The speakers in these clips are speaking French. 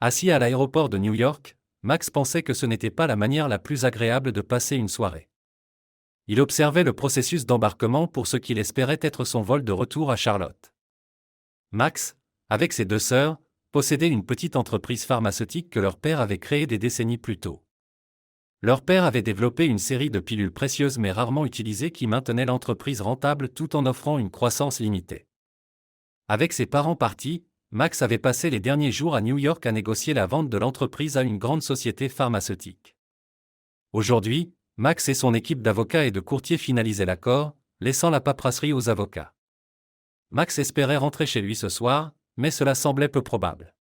Assis à l'aéroport de New York, Max pensait que ce n'était pas la manière la plus agréable de passer une soirée. Il observait le processus d'embarquement pour ce qu'il espérait être son vol de retour à Charlotte. Max, avec ses deux sœurs, possédait une petite entreprise pharmaceutique que leur père avait créée des décennies plus tôt. Leur père avait développé une série de pilules précieuses mais rarement utilisées qui maintenaient l'entreprise rentable tout en offrant une croissance limitée. Avec ses parents partis, Max avait passé les derniers jours à New York à négocier la vente de l'entreprise à une grande société pharmaceutique. Aujourd'hui, Max et son équipe d'avocats et de courtiers finalisaient l'accord, laissant la paperasserie aux avocats. Max espérait rentrer chez lui ce soir, mais cela semblait peu probable.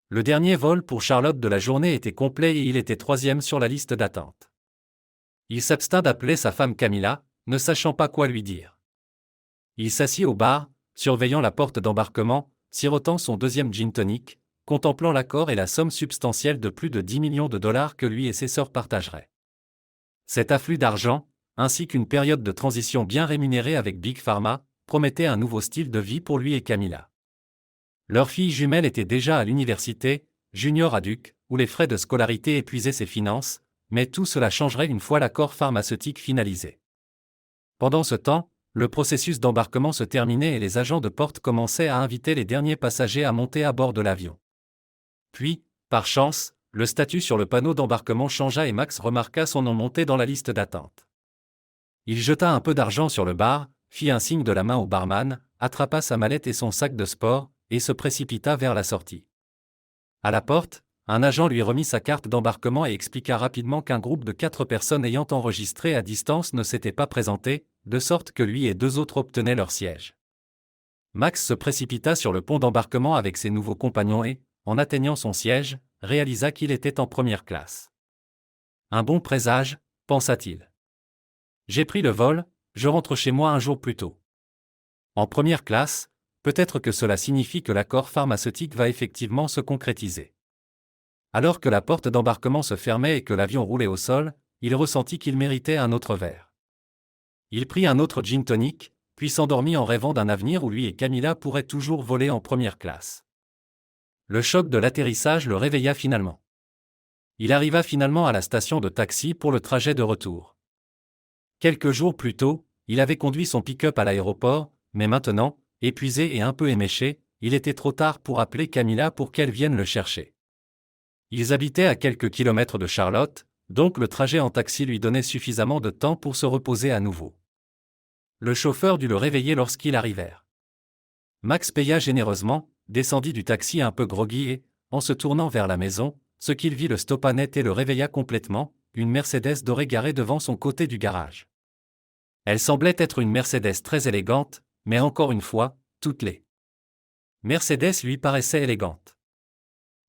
Le dernier vol pour Charlotte de la journée était complet et il était troisième sur la liste d'attente. Il s'abstint d'appeler sa femme Camilla, ne sachant pas quoi lui dire. Il s'assit au bar, surveillant la porte d'embarquement, sirotant son deuxième gin tonic, contemplant l'accord et la somme substantielle de plus de 10 millions de dollars que lui et ses sœurs partageraient. Cet afflux d'argent, ainsi qu'une période de transition bien rémunérée avec Big Pharma, promettait un nouveau style de vie pour lui et Camilla. Leur fille jumelle était déjà à l'université, Junior à Duke, où les frais de scolarité épuisaient ses finances, mais tout cela changerait une fois l'accord pharmaceutique finalisé. Pendant ce temps, le processus d'embarquement se terminait et les agents de porte commençaient à inviter les derniers passagers à monter à bord de l'avion. Puis, par chance, le statut sur le panneau d'embarquement changea et Max remarqua son nom monté dans la liste d'attente. Il jeta un peu d'argent sur le bar, fit un signe de la main au barman, attrapa sa mallette et son sac de sport, et se précipita vers la sortie. À la porte, un agent lui remit sa carte d'embarquement et expliqua rapidement qu'un groupe de 4 personnes ayant enregistré à distance ne s'était pas présenté, de sorte que lui et 2 autres obtenaient leur siège. Max se précipita sur le pont d'embarquement avec ses nouveaux compagnons et, en atteignant son siège, réalisa qu'il était en première classe. Un bon présage, pensa-t-il. J'ai pris le vol, je rentre chez moi un jour plus tôt. En première classe, peut-être que cela signifie que l'accord pharmaceutique va effectivement se concrétiser. Alors que la porte d'embarquement se fermait et que l'avion roulait au sol, il ressentit qu'il méritait un autre verre. Il prit un autre gin tonic, puis s'endormit en rêvant d'un avenir où lui et Camilla pourraient toujours voler en première classe. Le choc de l'atterrissage le réveilla finalement. Il arriva finalement à la station de taxi pour le trajet de retour. Quelques jours plus tôt, il avait conduit son pick-up à l'aéroport, mais maintenant, épuisé et un peu éméché, il était trop tard pour appeler Camilla pour qu'elle vienne le chercher. Ils habitaient à quelques kilomètres de Charlotte, donc le trajet en taxi lui donnait suffisamment de temps pour se reposer à nouveau. Le chauffeur dut le réveiller lorsqu'ils arrivèrent. Max paya généreusement, descendit du taxi un peu groggy et, en se tournant vers la maison, ce qu'il vit le stoppa net et le réveilla complètement, une Mercedes dorée garée devant son côté du garage. Elle semblait être une Mercedes très élégante, mais encore une fois, toutes les Mercedes lui paraissaient élégantes.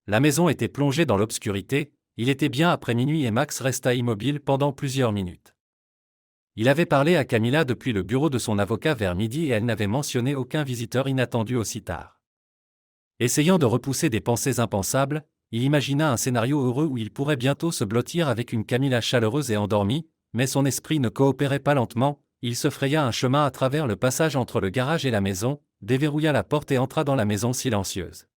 La maison était plongée dans l'obscurité, il était bien après minuit et Max resta immobile pendant plusieurs minutes. Il avait parlé à Camilla depuis le bureau de son avocat vers midi et elle n'avait mentionné aucun visiteur inattendu aussi tard. Essayant de repousser des pensées impensables, il imagina un scénario heureux où il pourrait bientôt se blottir avec une Camilla chaleureuse et endormie, mais son esprit ne coopérait pas lentement, il se fraya un chemin à travers le passage entre le garage et la maison, déverrouilla la porte et entra dans la maison silencieuse.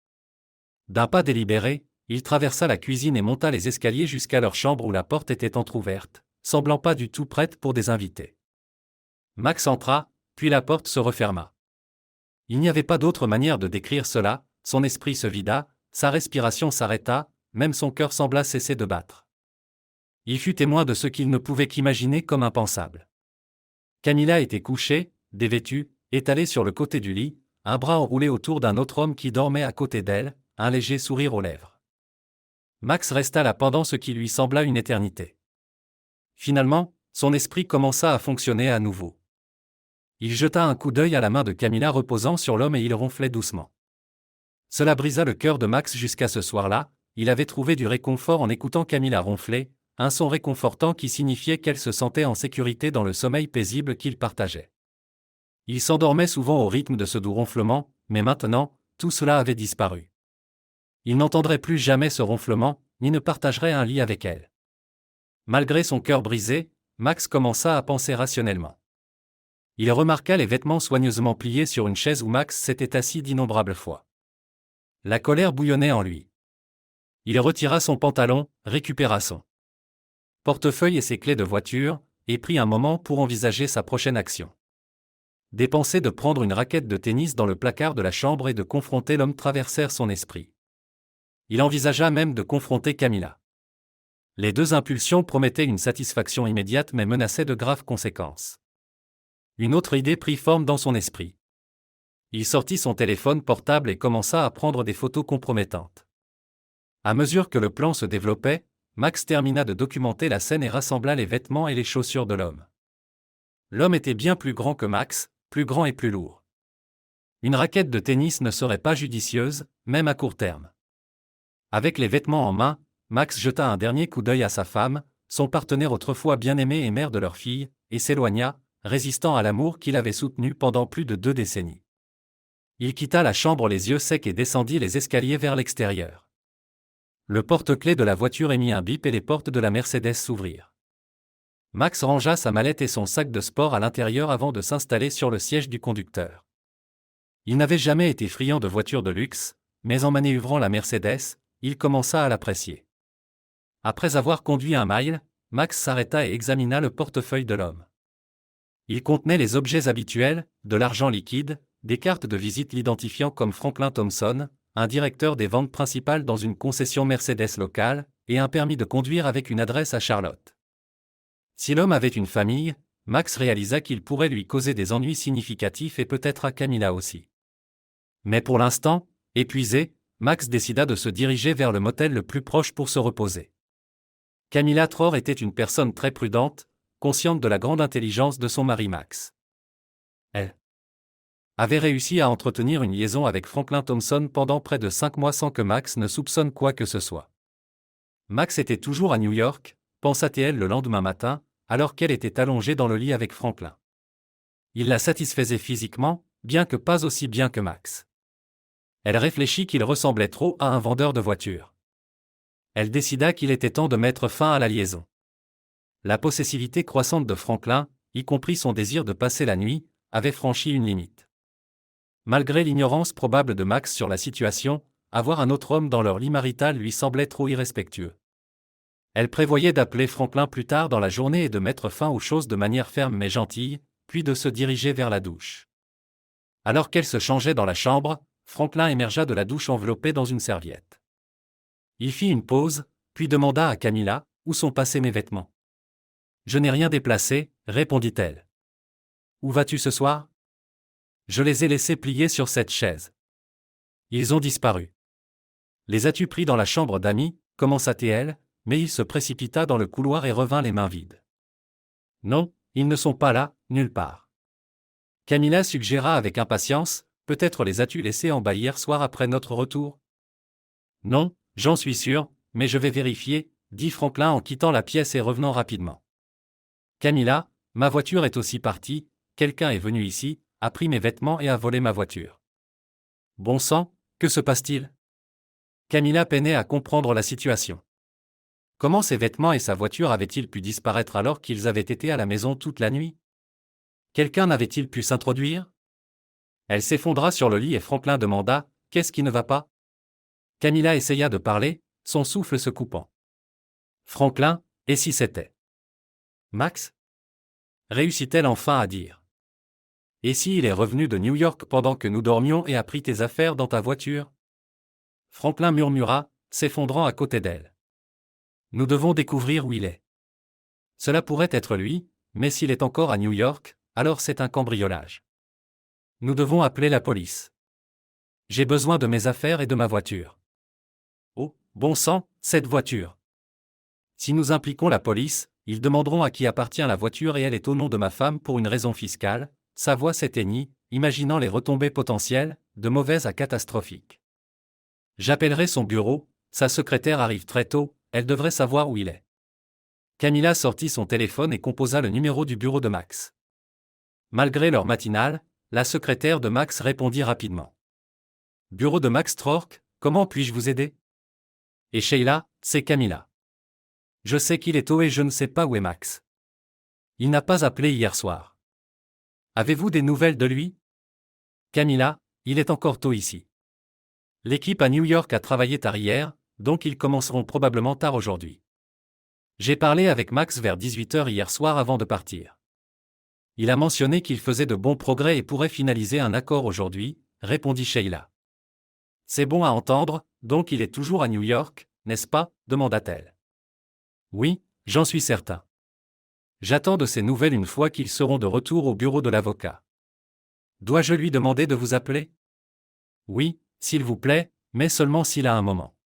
D'un pas délibéré, il traversa la cuisine et monta les escaliers jusqu'à leur chambre où la porte était entr'ouverte, semblant pas du tout prête pour des invités. Max entra, puis la porte se referma. Il n'y avait pas d'autre manière de décrire cela, son esprit se vida, sa respiration s'arrêta, même son cœur sembla cesser de battre. Il fut témoin de ce qu'il ne pouvait qu'imaginer comme impensable. Camilla était couchée, dévêtue, étalée sur le côté du lit, un bras enroulé autour d'un autre homme qui dormait à côté d'elle, un léger sourire aux lèvres. Max resta là pendant ce qui lui sembla une éternité. Finalement, son esprit commença à fonctionner à nouveau. Il jeta un coup d'œil à la main de Camilla reposant sur l'homme et il ronflait doucement. Cela brisa le cœur de Max jusqu'à ce soir-là, il avait trouvé du réconfort en écoutant Camilla ronfler, un son réconfortant qui signifiait qu'elle se sentait en sécurité dans le sommeil paisible qu'ils partageaient. Il s'endormait souvent au rythme de ce doux ronflement, mais maintenant, tout cela avait disparu. Il n'entendrait plus jamais ce ronflement, ni ne partagerait un lit avec elle. Malgré son cœur brisé, Max commença à penser rationnellement. Il remarqua les vêtements soigneusement pliés sur une chaise où Max s'était assis d'innombrables fois. La colère bouillonnait en lui. Il retira son pantalon, récupéra son portefeuille et ses clés de voiture, et prit un moment pour envisager sa prochaine action. Des pensées de prendre une raquette de tennis dans le placard de la chambre et de confronter l'homme traversèrent son esprit. Il envisagea même de confronter Camilla. Les deux impulsions promettaient une satisfaction immédiate mais menaçaient de graves conséquences. Une autre idée prit forme dans son esprit. Il sortit son téléphone portable et commença à prendre des photos compromettantes. À mesure que le plan se développait, Max termina de documenter la scène et rassembla les vêtements et les chaussures de l'homme. L'homme était bien plus grand que Max, plus grand et plus lourd. Une raquette de tennis ne serait pas judicieuse, même à court terme. Avec les vêtements en main, Max jeta un dernier coup d'œil à sa femme, son partenaire autrefois bien-aimé et mère de leur fille, et s'éloigna, résistant à l'amour qu'il avait soutenu pendant plus de 2 décennies. Il quitta la chambre les yeux secs et descendit les escaliers vers l'extérieur. Le porte-clés de la voiture émit un bip et les portes de la Mercedes s'ouvrirent. Max rangea sa mallette et son sac de sport à l'intérieur avant de s'installer sur le siège du conducteur. Il n'avait jamais été friand de voitures de luxe, mais en manœuvrant la Mercedes, il commença à l'apprécier. Après avoir conduit un mile, Max s'arrêta et examina le portefeuille de l'homme. Il contenait les objets habituels, de l'argent liquide, des cartes de visite l'identifiant comme Franklin Thompson, un directeur des ventes principales dans une concession Mercedes locale, et un permis de conduire avec une adresse à Charlotte. Si l'homme avait une famille, Max réalisa qu'il pourrait lui causer des ennuis significatifs et peut-être à Camilla aussi. Mais pour l'instant, épuisé, Max décida de se diriger vers le motel le plus proche pour se reposer. Camilla Tror était une personne très prudente, consciente de la grande intelligence de son mari Max. Elle avait réussi à entretenir une liaison avec Franklin Thompson pendant près de 5 mois sans que Max ne soupçonne quoi que ce soit. Max était toujours à New York, pensa-t-elle le lendemain matin, alors qu'elle était allongée dans le lit avec Franklin. Il la satisfaisait physiquement, bien que pas aussi bien que Max. Elle réfléchit qu'il ressemblait trop à un vendeur de voitures. Elle décida qu'il était temps de mettre fin à la liaison. La possessivité croissante de Franklin, y compris son désir de passer la nuit, avait franchi une limite. Malgré l'ignorance probable de Max sur la situation, avoir un autre homme dans leur lit marital lui semblait trop irrespectueux. Elle prévoyait d'appeler Franklin plus tard dans la journée et de mettre fin aux choses de manière ferme mais gentille, puis de se diriger vers la douche. Alors qu'elle se changeait dans la chambre, Franklin émergea de la douche enveloppé dans une serviette. Il fit une pause, puis demanda à Camilla, « Où sont passés mes vêtements ?»« Je n'ai rien déplacé, » répondit-elle. « Où vas-tu ce soir ?»« Je les ai laissés pliés sur cette chaise. »« Ils ont disparu. »« Les as-tu pris dans la chambre d'amis ?» commença-t-elle, mais il se précipita dans le couloir et revint les mains vides. « Non, ils ne sont pas là, nulle part. » Camilla suggéra avec impatience, « Peut-être les as-tu laissés en bas hier soir après notre retour ?»« Non, j'en suis sûr, mais je vais vérifier, » dit Franklin en quittant la pièce et revenant rapidement. « Camilla, ma voiture est aussi partie, quelqu'un est venu ici, a pris mes vêtements et a volé ma voiture. » Bon sang, que se passe-t-il ? Camilla peinait à comprendre la situation. Comment ses vêtements et sa voiture avaient-ils pu disparaître alors qu'ils avaient été à la maison toute la nuit ? Quelqu'un n'avait-il pu s'introduire ? Elle s'effondra sur le lit et Franklin demanda « Qu'est-ce qui ne va pas ?» Camilla essaya de parler, son souffle se coupant. Franklin, et si c'était Max ? Réussit-elle enfin à dire. Et si il est revenu de New York pendant que nous dormions et a pris tes affaires dans ta voiture ? Franklin murmura, s'effondrant à côté d'elle. Nous devons découvrir où il est. Cela pourrait être lui, mais s'il est encore à New York, alors c'est un cambriolage. Nous devons appeler la police. J'ai besoin de mes affaires et de ma voiture. Oh, bon sang, cette voiture. Si nous impliquons la police, ils demanderont à qui appartient la voiture et elle est au nom de ma femme pour une raison fiscale. Sa voix s'éteignit, imaginant les retombées potentielles, de mauvaises à catastrophiques. J'appellerai son bureau, sa secrétaire arrive très tôt, elle devrait savoir où il est. Camilla sortit son téléphone et composa le numéro du bureau de Max. Malgré l'heure matinale, la secrétaire de Max répondit rapidement. Bureau de Max Trork, comment puis-je vous aider ? Et Sheila, c'est Camilla. Je sais qu'il est tôt et je ne sais pas où est Max. Il n'a pas appelé hier soir. Avez-vous des nouvelles de lui ? Camilla, il est encore tôt ici. L'équipe à New York a travaillé tard hier, donc ils commenceront probablement tard aujourd'hui. J'ai parlé avec Max vers 18h hier soir avant de partir. Il a mentionné qu'il faisait de bons progrès et pourrait finaliser un accord aujourd'hui, répondit Sheila. C'est bon à entendre, donc il est toujours à New York, n'est-ce pas, demanda-t-elle. Oui, j'en suis certain. J'attends de ces nouvelles une fois qu'ils seront de retour au bureau de l'avocat. Dois-je lui demander de vous appeler? Oui, s'il vous plaît, mais seulement s'il a un moment.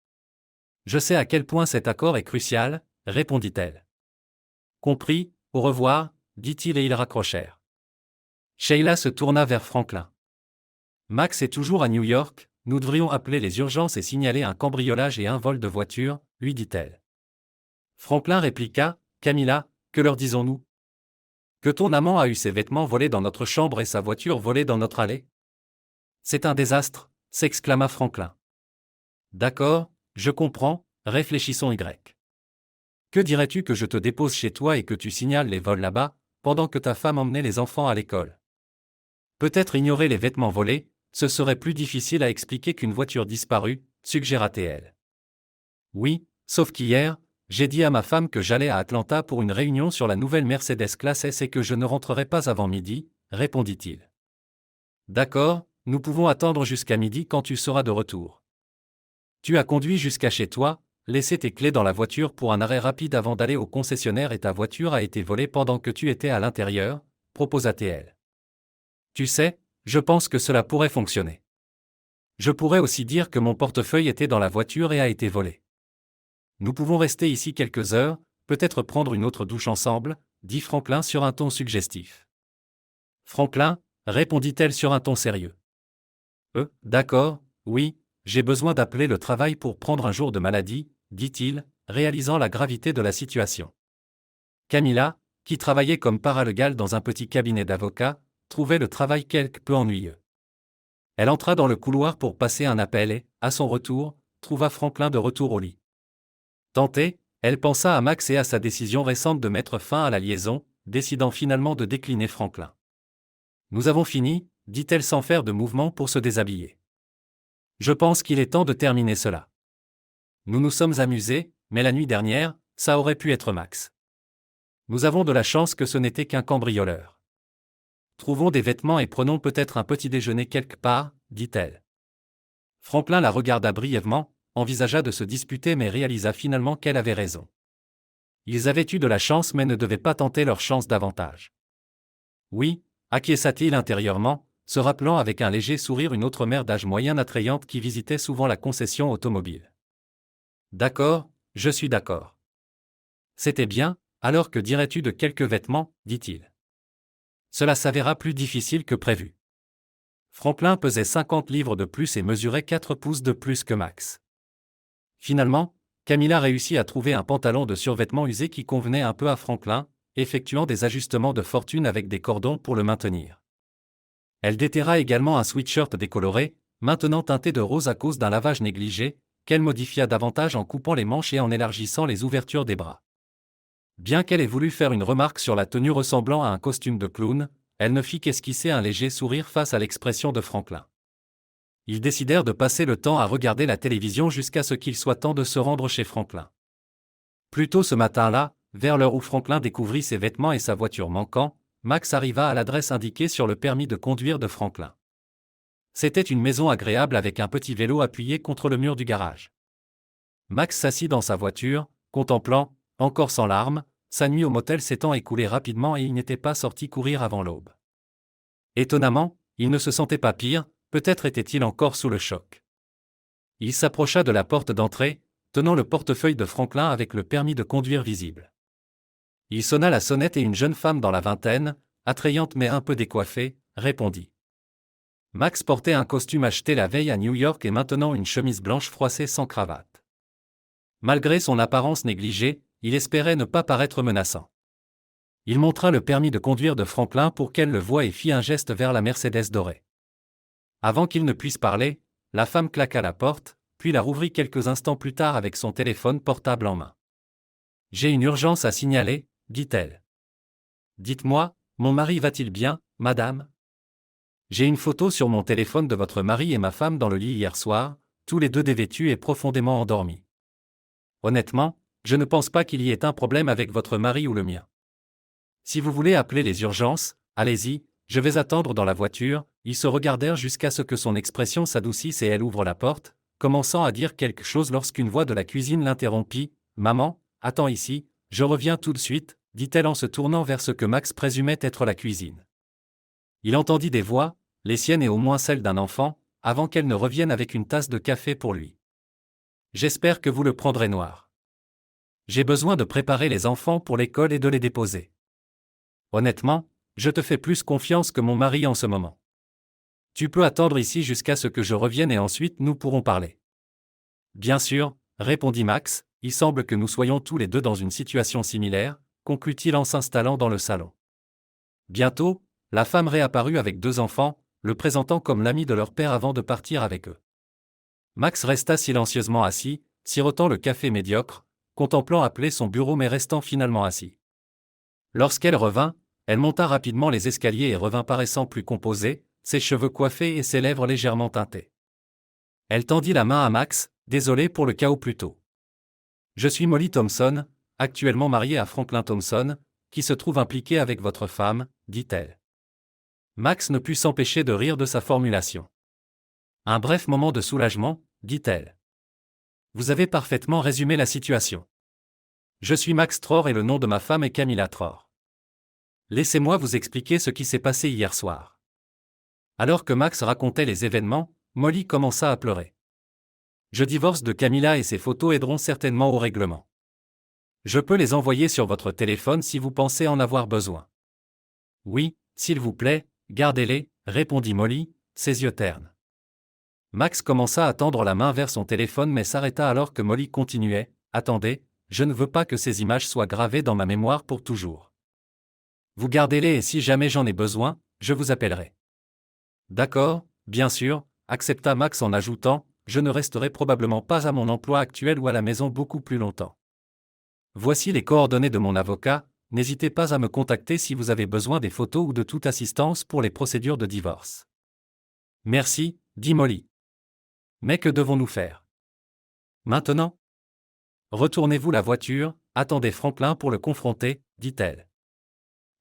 Je sais à quel point cet accord est crucial, répondit-elle. Compris, au revoir, dit-il et ils raccrochèrent. Sheila se tourna vers Franklin. Max est toujours à New York, nous devrions appeler les urgences et signaler un cambriolage et un vol de voiture, lui dit-elle. Franklin répliqua, Camilla, que leur disons-nous? Que ton amant a eu ses vêtements volés dans notre chambre et sa voiture volée dans notre allée? C'est un désastre, s'exclama Franklin. D'accord, je comprends, réfléchissons Y. Que dirais-tu que je te dépose chez toi et que tu signales les vols là-bas, pendant que ta femme emmenait les enfants à l'école? Peut-être ignorer les vêtements volés, ce serait plus difficile à expliquer qu'une voiture disparue, suggéra-t-elle. Oui, sauf qu'hier, j'ai dit à ma femme que j'allais à Atlanta pour une réunion sur la nouvelle Mercedes Classe S et que je ne rentrerai pas avant midi, répondit-il. D'accord, nous pouvons attendre jusqu'à midi quand tu seras de retour. Tu as conduit jusqu'à chez toi, laissé tes clés dans la voiture pour un arrêt rapide avant d'aller au concessionnaire et ta voiture a été volée pendant que tu étais à l'intérieur, proposa-t-elle. Tu sais, je pense que cela pourrait fonctionner. Je pourrais aussi dire que mon portefeuille était dans la voiture et a été volé. Nous pouvons rester ici quelques heures, peut-être prendre une autre douche ensemble, dit Franklin sur un ton suggestif. Franklin, répondit-elle sur un ton sérieux. D'accord, oui, j'ai besoin d'appeler le travail pour prendre un jour de maladie, dit-il, réalisant la gravité de la situation. Camilla, qui travaillait comme paralégale dans un petit cabinet d'avocats, trouvait le travail quelque peu ennuyeux. Elle entra dans le couloir pour passer un appel et, à son retour, trouva Franklin de retour au lit. Tentée, elle pensa à Max et à sa décision récente de mettre fin à la liaison, décidant finalement de décliner Franklin. Nous avons fini, dit-elle sans faire de mouvement pour se déshabiller. Je pense qu'il est temps de terminer cela. Nous nous sommes amusés, mais la nuit dernière, ça aurait pu être Max. Nous avons de la chance que ce n'était qu'un cambrioleur. Trouvons des vêtements et prenons peut-être un petit déjeuner quelque part, dit-elle. Franklin la regarda brièvement, envisagea de se disputer mais réalisa finalement qu'elle avait raison. Ils avaient eu de la chance mais ne devaient pas tenter leur chance davantage. Oui, acquiesça-t-il intérieurement, se rappelant avec un léger sourire une autre mère d'âge moyen attrayante qui visitait souvent la concession automobile. D'accord, je suis d'accord. C'était bien, alors que dirais-tu de quelques vêtements, dit-il. Cela s'avéra plus difficile que prévu. Franklin pesait 50 livres de plus et mesurait 4 pouces de plus que Max. Finalement, Camilla réussit à trouver un pantalon de survêtement usé qui convenait un peu à Franklin, effectuant des ajustements de fortune avec des cordons pour le maintenir. Elle déterra également un sweatshirt décoloré, maintenant teinté de rose à cause d'un lavage négligé, qu'elle modifia davantage en coupant les manches et en élargissant les ouvertures des bras. Bien qu'elle ait voulu faire une remarque sur la tenue ressemblant à un costume de clown, elle ne fit qu'esquisser un léger sourire face à l'expression de Franklin. Ils décidèrent de passer le temps à regarder la télévision jusqu'à ce qu'il soit temps de se rendre chez Franklin. Plus tôt ce matin-là, vers l'heure où Franklin découvrit ses vêtements et sa voiture manquant, Max arriva à l'adresse indiquée sur le permis de conduire de Franklin. C'était une maison agréable avec un petit vélo appuyé contre le mur du garage. Max s'assit dans sa voiture, contemplant, encore sans larmes, sa nuit au motel s'étant écoulée rapidement et il n'était pas sorti courir avant l'aube. Étonnamment, il ne se sentait pas pire, peut-être était-il encore sous le choc. Il s'approcha de la porte d'entrée, tenant le portefeuille de Franklin avec le permis de conduire visible. Il sonna la sonnette et une jeune femme dans la vingtaine, attrayante mais un peu décoiffée, répondit. Max portait un costume acheté la veille à New York et maintenant une chemise blanche froissée sans cravate. Malgré son apparence négligée, il espérait ne pas paraître menaçant. Il montra le permis de conduire de Franklin pour qu'elle le voie et fit un geste vers la Mercedes dorée. Avant qu'il ne puisse parler, la femme claqua la porte, puis la rouvrit quelques instants plus tard avec son téléphone portable en main. « J'ai une urgence à signaler, dit-elle. Dites-moi, mon mari va-t-il bien, madame? J'ai une photo sur mon téléphone de votre mari et ma femme dans le lit hier soir, tous les deux dévêtus et profondément endormis. Honnêtement, je ne pense pas qu'il y ait un problème avec votre mari ou le mien. Si vous voulez appeler les urgences, allez-y, je vais attendre dans la voiture. » Ils se regardèrent jusqu'à ce que son expression s'adoucisse et elle ouvre la porte, commençant à dire quelque chose lorsqu'une voix de la cuisine l'interrompit. « Maman, attends ici, je reviens tout de suite, » dit-elle en se tournant vers ce que Max présumait être la cuisine. Il entendit des voix, les siennes et au moins celles d'un enfant, avant qu'elle ne revienne avec une tasse de café pour lui. « J'espère que vous le prendrez noir. J'ai besoin de préparer les enfants pour l'école et de les déposer. Honnêtement, je te fais plus confiance que mon mari en ce moment. Tu peux attendre ici jusqu'à ce que je revienne et ensuite nous pourrons parler. » « Bien sûr, » répondit Max, « il semble que nous soyons tous les deux dans une situation similaire, » conclut-il en s'installant dans le salon. Bientôt, la femme réapparut avec 2 enfants, le présentant comme l'ami de leur père avant de partir avec eux. Max resta silencieusement assis, sirotant le café médiocre, contemplant appeler son bureau mais restant finalement assis. Lorsqu'elle revint, elle monta rapidement les escaliers et revint paraissant plus composée, ses cheveux coiffés et ses lèvres légèrement teintées. Elle tendit la main à Max, désolé pour le chaos plus tôt. « Je suis Molly Thompson, actuellement mariée à Franklin Thompson, qui se trouve impliqué avec votre femme, » dit-elle. Max ne put s'empêcher de rire de sa formulation. « Un bref moment de soulagement, » dit-elle. « Vous avez parfaitement résumé la situation. Je suis Max Tror et le nom de ma femme est Camilla Tror. Laissez-moi vous expliquer ce qui s'est passé hier soir. » Alors que Max racontait les événements, Molly commença à pleurer. « Je divorce de Camilla et ces photos aideront certainement au règlement. Je peux les envoyer sur votre téléphone si vous pensez en avoir besoin. »« Oui, s'il vous plaît, gardez-les, » répondit Molly, ses yeux ternes. Max commença à tendre la main vers son téléphone mais s'arrêta alors que Molly continuait. « Attendez, je ne veux pas que ces images soient gravées dans ma mémoire pour toujours. Vous gardez-les et si jamais j'en ai besoin, je vous appellerai. »« D'accord, bien sûr, » accepta Max en ajoutant, « je ne resterai probablement pas à mon emploi actuel ou à la maison beaucoup plus longtemps. Voici les coordonnées de mon avocat, n'hésitez pas à me contacter si vous avez besoin des photos ou de toute assistance pour les procédures de divorce. »« Merci, » dit Molly. « Mais que devons-nous faire maintenant ? » ?»« Retournez-vous la voiture, attendez Franklin pour le confronter, » dit-elle.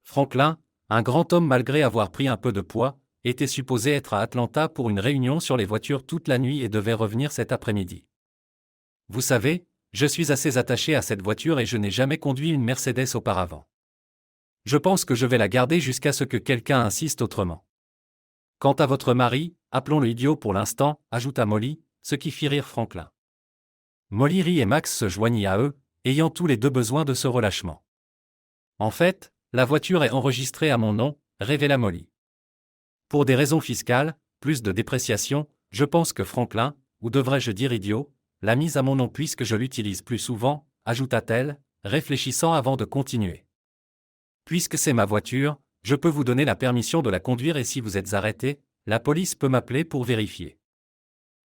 Franklin, un grand homme malgré avoir pris un peu de poids, était supposé être à Atlanta pour une réunion sur les voitures toute la nuit et devait revenir cet après-midi. « Vous savez, je suis assez attaché à cette voiture et je n'ai jamais conduit une Mercedes auparavant. Je pense que je vais la garder jusqu'à ce que quelqu'un insiste autrement. Quant à votre mari, appelons-le idiot pour l'instant, » ajouta Molly, ce qui fit rire Franklin. Molly rit et Max se joignit à eux, ayant tous les deux besoin de ce relâchement. « En fait, la voiture est enregistrée à mon nom, » révéla Molly. « Pour des raisons fiscales, plus de dépréciation, je pense que Franklin, ou devrais-je dire idiot, l'a mise à mon nom puisque je l'utilise plus souvent, » ajouta-t-elle, réfléchissant avant de continuer. « Puisque c'est ma voiture, je peux vous donner la permission de la conduire et si vous êtes arrêté, la police peut m'appeler pour vérifier. »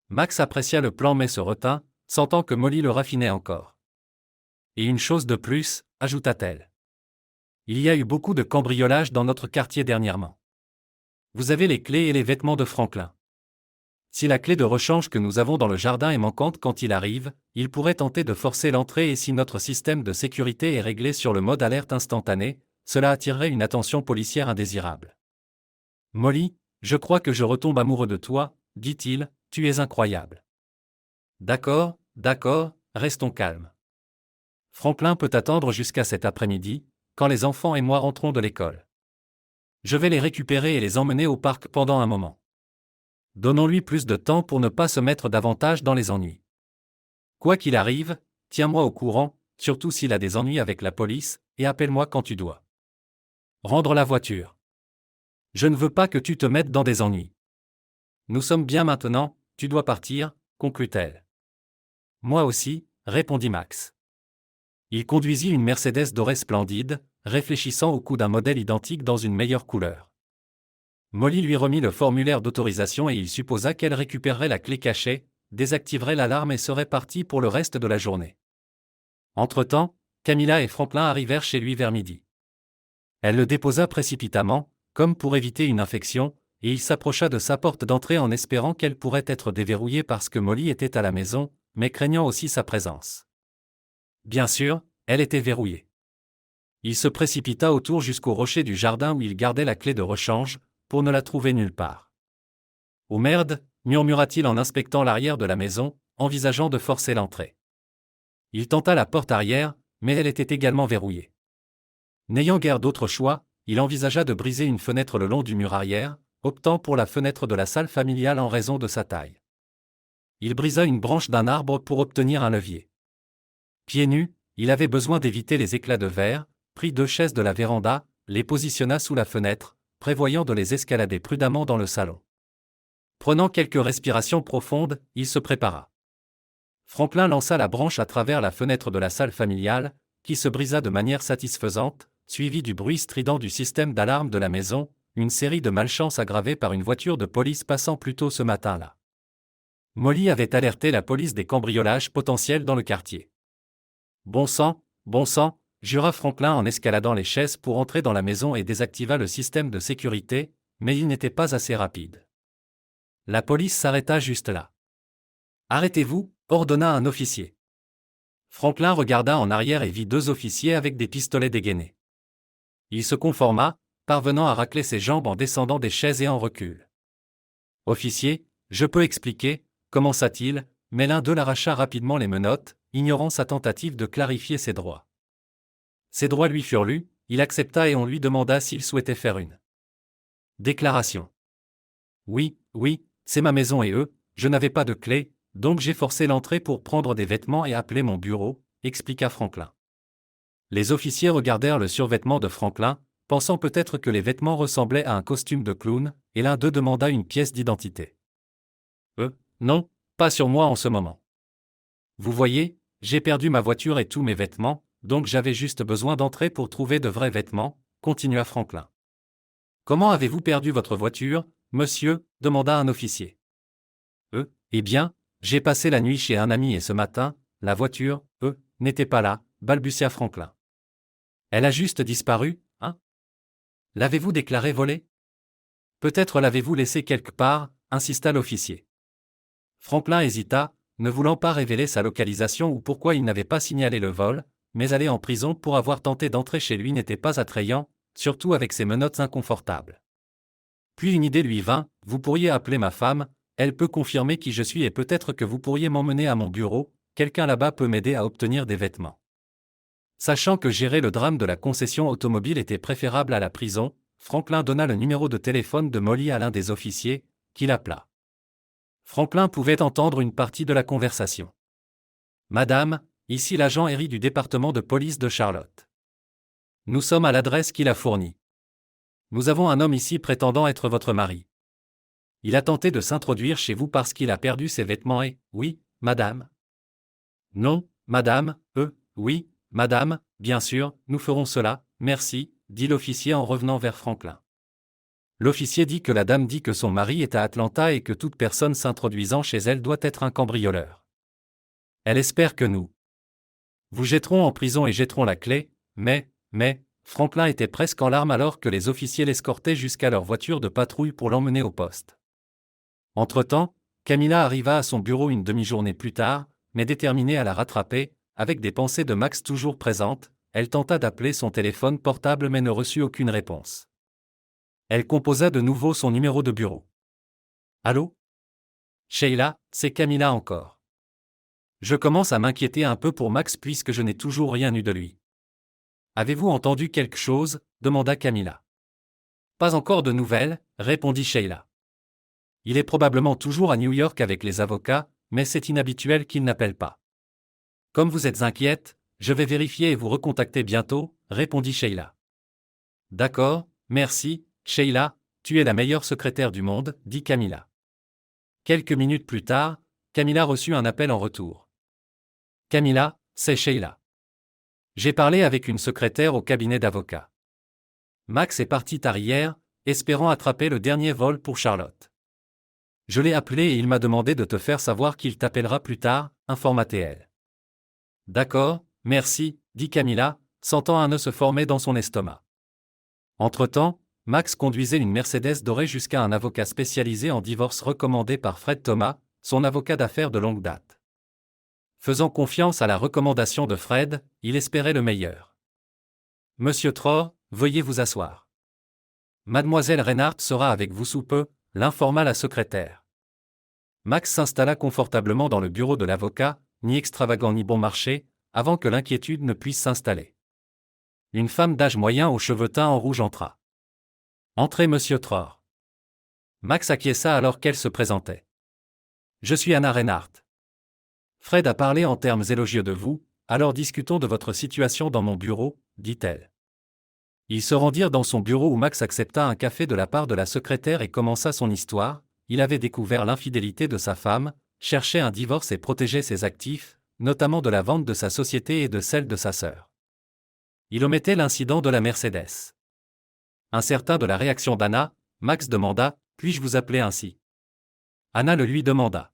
Max apprécia le plan mais se retint, sentant que Molly le raffinait encore. « Et une chose de plus, » ajouta-t-elle. « Il y a eu beaucoup de cambriolages dans notre quartier dernièrement. Vous avez les clés et les vêtements de Franklin. Si la clé de rechange que nous avons dans le jardin est manquante quand il arrive, il pourrait tenter de forcer l'entrée et si notre système de sécurité est réglé sur le mode alerte instantané, cela attirerait une attention policière indésirable. Molly, je crois que je retombe amoureux de toi, dit-il, tu es incroyable. D'accord, restons calmes. Franklin peut attendre jusqu'à cet après-midi, quand les enfants et moi rentrons de l'école. Je vais les récupérer et les emmener au parc pendant un moment. Donnons-lui plus de temps pour ne pas se mettre davantage dans les ennuis. Quoi qu'il arrive, tiens-moi au courant, surtout s'il a des ennuis avec la police, et appelle-moi quand tu dois. Rendre la voiture. Je ne veux pas que tu te mettes dans des ennuis. Nous sommes bien maintenant, tu dois partir, conclut-elle. Moi aussi, répondit Max. Il conduisit une Mercedes dorée splendide, réfléchissant au coût d'un modèle identique dans une meilleure couleur. Molly lui remit le formulaire d'autorisation et il supposa qu'elle récupérerait la clé cachée, désactiverait l'alarme et serait partie pour le reste de la journée. Entre-temps, Camilla et Franklin arrivèrent chez lui vers midi. Elle le déposa précipitamment, comme pour éviter une infection, et il s'approcha de sa porte d'entrée en espérant qu'elle pourrait être déverrouillée parce que Molly était à la maison, mais craignant aussi sa présence. Bien sûr, elle était verrouillée. Il se précipita autour jusqu'au rocher du jardin où il gardait la clé de rechange, pour ne la trouver nulle part. « Oh merde !» murmura-t-il en inspectant l'arrière de la maison, envisageant de forcer l'entrée. Il tenta la porte arrière, mais elle était également verrouillée. N'ayant guère d'autre choix, il envisagea de briser une fenêtre le long du mur arrière, optant pour la fenêtre de la salle familiale en raison de sa taille. Il brisa une branche d'un arbre pour obtenir un levier. Pieds nus, il avait besoin d'éviter les éclats de verre, prit 2 chaises de la véranda, les positionna sous la fenêtre, prévoyant de les escalader prudemment dans le salon. Prenant quelques respirations profondes, il se prépara. Franklin lança la branche à travers la fenêtre de la salle familiale, qui se brisa de manière satisfaisante, suivi du bruit strident du système d'alarme de la maison, une série de malchances aggravées par une voiture de police passant plus tôt ce matin-là. Molly avait alerté la police des cambriolages potentiels dans le quartier. Bon sang, jura Franklin en escaladant les chaises pour entrer dans la maison et désactiva le système de sécurité, mais il n'était pas assez rapide. La police s'arrêta juste là. « Arrêtez-vous !» ordonna un officier. Franklin regarda en arrière et vit 2 officiers avec des pistolets dégainés. Il se conforma, parvenant à racler ses jambes en descendant des chaises et en recul. « Officier, je peux expliquer » commença-t-il, mais l'un d'eux l'arracha rapidement les menottes, ignorant sa tentative de clarifier ses droits. Ses droits lui furent lus, il accepta et on lui demanda s'il souhaitait faire une déclaration. « Oui, c'est ma maison et je n'avais pas de clé, donc j'ai forcé l'entrée pour prendre des vêtements et appeler mon bureau, » expliqua Franklin. Les officiers regardèrent le survêtement de Franklin, pensant peut-être que les vêtements ressemblaient à un costume de clown, et l'un d'eux demanda une pièce d'identité. « Non, pas sur moi en ce moment. Vous voyez, j'ai perdu ma voiture et tous mes vêtements, donc j'avais juste besoin d'entrer pour trouver de vrais vêtements, » continua Franklin. « Comment avez-vous perdu votre voiture, monsieur ?» demanda un officier. « Eh bien, j'ai passé la nuit chez un ami et ce matin, la voiture, n'était pas là, » balbutia Franklin. « Elle a juste disparu, hein ? L'avez-vous déclarée volée ? Peut-être l'avez-vous laissée quelque part, » insista l'officier. Franklin hésita, ne voulant pas révéler sa localisation ou pourquoi il n'avait pas signalé le vol, mais aller en prison pour avoir tenté d'entrer chez lui n'était pas attrayant, surtout avec ses menottes inconfortables. Puis une idée lui vint, « Vous pourriez appeler ma femme, elle peut confirmer qui je suis et peut-être que vous pourriez m'emmener à mon bureau, quelqu'un là-bas peut m'aider à obtenir des vêtements. » Sachant que gérer le drame de la concession automobile était préférable à la prison, Franklin donna le numéro de téléphone de Molly à l'un des officiers, qui l'appela. Franklin pouvait entendre une partie de la conversation. « Madame, ici l'agent Harry du département de police de Charlotte. Nous sommes à l'adresse qu'il a fournie. Nous avons un homme ici prétendant être votre mari. Il a tenté de s'introduire chez vous parce qu'il a perdu ses vêtements et… Oui, madame. Non, madame, oui, madame, bien sûr, nous ferons cela, merci, dit l'officier en revenant vers Franklin. L'officier dit que la dame dit que son mari est à Atlanta et que toute personne s'introduisant chez elle doit être un cambrioleur. Elle espère que nous vous jetterons en prison et jetterons la clé, mais, Franklin était presque en larmes alors que les officiers l'escortaient jusqu'à leur voiture de patrouille pour l'emmener au poste. Entre-temps, Camilla arriva à son bureau une demi-journée plus tard, mais déterminée à la rattraper, avec des pensées de Max toujours présentes, elle tenta d'appeler son téléphone portable mais ne reçut aucune réponse. Elle composa de nouveau son numéro de bureau. « Allô ? Sheila, c'est Camilla encore. Je commence à m'inquiéter un peu pour Max puisque je n'ai toujours rien eu de lui. Avez-vous entendu quelque chose ? Demanda Camilla. Pas encore de nouvelles, répondit Sheila. Il est probablement toujours à New York avec les avocats, mais c'est inhabituel qu'il n'appelle pas. Comme vous êtes inquiète, je vais vérifier et vous recontacter bientôt, répondit Sheila. D'accord, merci, Sheila, tu es la meilleure secrétaire du monde, dit Camilla. Quelques minutes plus tard, Camilla reçut un appel en retour. Camilla, c'est Sheila. J'ai parlé avec une secrétaire au cabinet d'avocats. Max est parti tard hier, espérant attraper le dernier vol pour Charlotte. Je l'ai appelé et il m'a demandé de te faire savoir qu'il t'appellera plus tard, informa-t-elle. D'accord, merci, dit Camilla, sentant un nœud se former dans son estomac. Entre-temps, Max conduisait une Mercedes dorée jusqu'à un avocat spécialisé en divorce recommandé par Fred Thomas, son avocat d'affaires de longue date. Faisant confiance à la recommandation de Fred, il espérait le meilleur. Monsieur Tror, veuillez vous asseoir. Mademoiselle Reinhardt sera avec vous sous peu, l'informa la secrétaire. Max s'installa confortablement dans le bureau de l'avocat, ni extravagant ni bon marché, avant que l'inquiétude ne puisse s'installer. Une femme d'âge moyen aux cheveux teints en rouge entra. Entrez, monsieur Tror. Max acquiesça alors qu'elle se présentait. Je suis Anna Reinhardt. Fred a parlé en termes élogieux de vous, alors discutons de votre situation dans mon bureau, dit-elle. Ils se rendirent dans son bureau où Max accepta un café de la part de la secrétaire et commença son histoire. Il avait découvert l'infidélité de sa femme, cherchait un divorce et protégeait ses actifs, notamment de la vente de sa société et de celle de sa sœur. Il omettait l'incident de la Mercedes. Incertain de la réaction d'Anna, Max demanda « Puis-je vous appeler ainsi ?» Anna le lui demanda.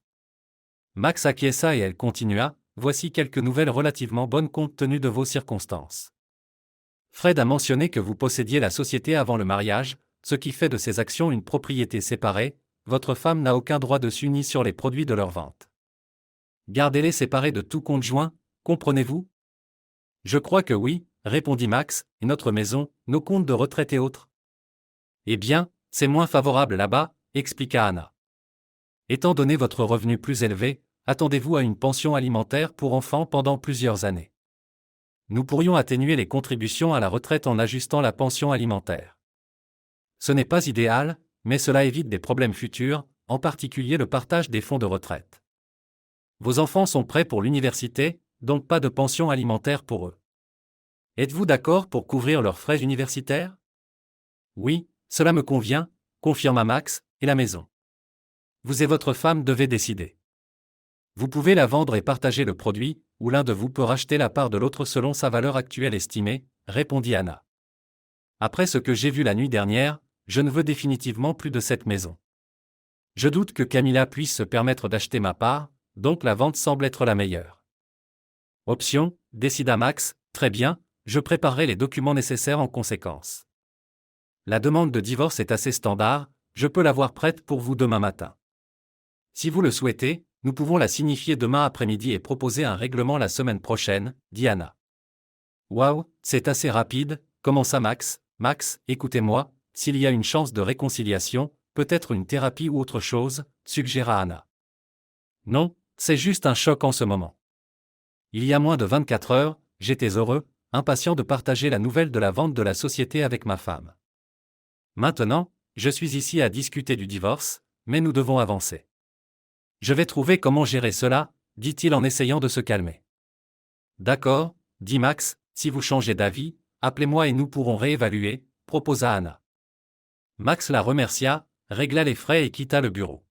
Max acquiesça et elle continua « Voici quelques nouvelles relativement bonnes compte tenu de vos circonstances. Fred a mentionné que vous possédiez la société avant le mariage, ce qui fait de ces actions une propriété séparée. Votre femme n'a aucun droit dessus ni sur les produits de leur vente. Gardez-les séparés de tout compte joint, comprenez-vous ? Je crois que oui, répondit Max, et notre maison, nos comptes de retraite et autres. Eh bien, c'est moins favorable là-bas, expliqua Anna. Étant donné votre revenu plus élevé, attendez-vous à une pension alimentaire pour enfants pendant plusieurs années. Nous pourrions atténuer les contributions à la retraite en ajustant la pension alimentaire. Ce n'est pas idéal, mais cela évite des problèmes futurs, en particulier le partage des fonds de retraite. Vos enfants sont prêts pour l'université, donc pas de pension alimentaire pour eux. Êtes-vous d'accord pour couvrir leurs frais universitaires ? Oui, cela me convient, confirma Max, et la maison. Vous et votre femme devez décider. Vous pouvez la vendre et partager le produit, ou l'un de vous peut racheter la part de l'autre selon sa valeur actuelle estimée, répondit Anna. Après ce que j'ai vu la nuit dernière, je ne veux définitivement plus de cette maison. Je doute que Camilla puisse se permettre d'acheter ma part, donc la vente semble être la meilleure. Option, décida Max, très bien, je préparerai les documents nécessaires en conséquence. La demande de divorce est assez standard, je peux l'avoir prête pour vous demain matin. Si vous le souhaitez, nous pouvons la signifier demain après-midi et proposer un règlement la semaine prochaine, dit Anna. Waouh, c'est assez rapide, commença Max. Max, écoutez-moi, s'il y a une chance de réconciliation, peut-être une thérapie ou autre chose, suggéra Anna. Non, c'est juste un choc en ce moment. Il y a moins de 24 heures, j'étais heureux, impatient de partager la nouvelle de la vente de la société avec ma femme. Maintenant, je suis ici à discuter du divorce, mais nous devons avancer. Je vais trouver comment gérer cela, dit-il en essayant de se calmer. D'accord, dit Max, si vous changez d'avis, appelez-moi et nous pourrons réévaluer, proposa Anna. Max la remercia, régla les frais et quitta le bureau.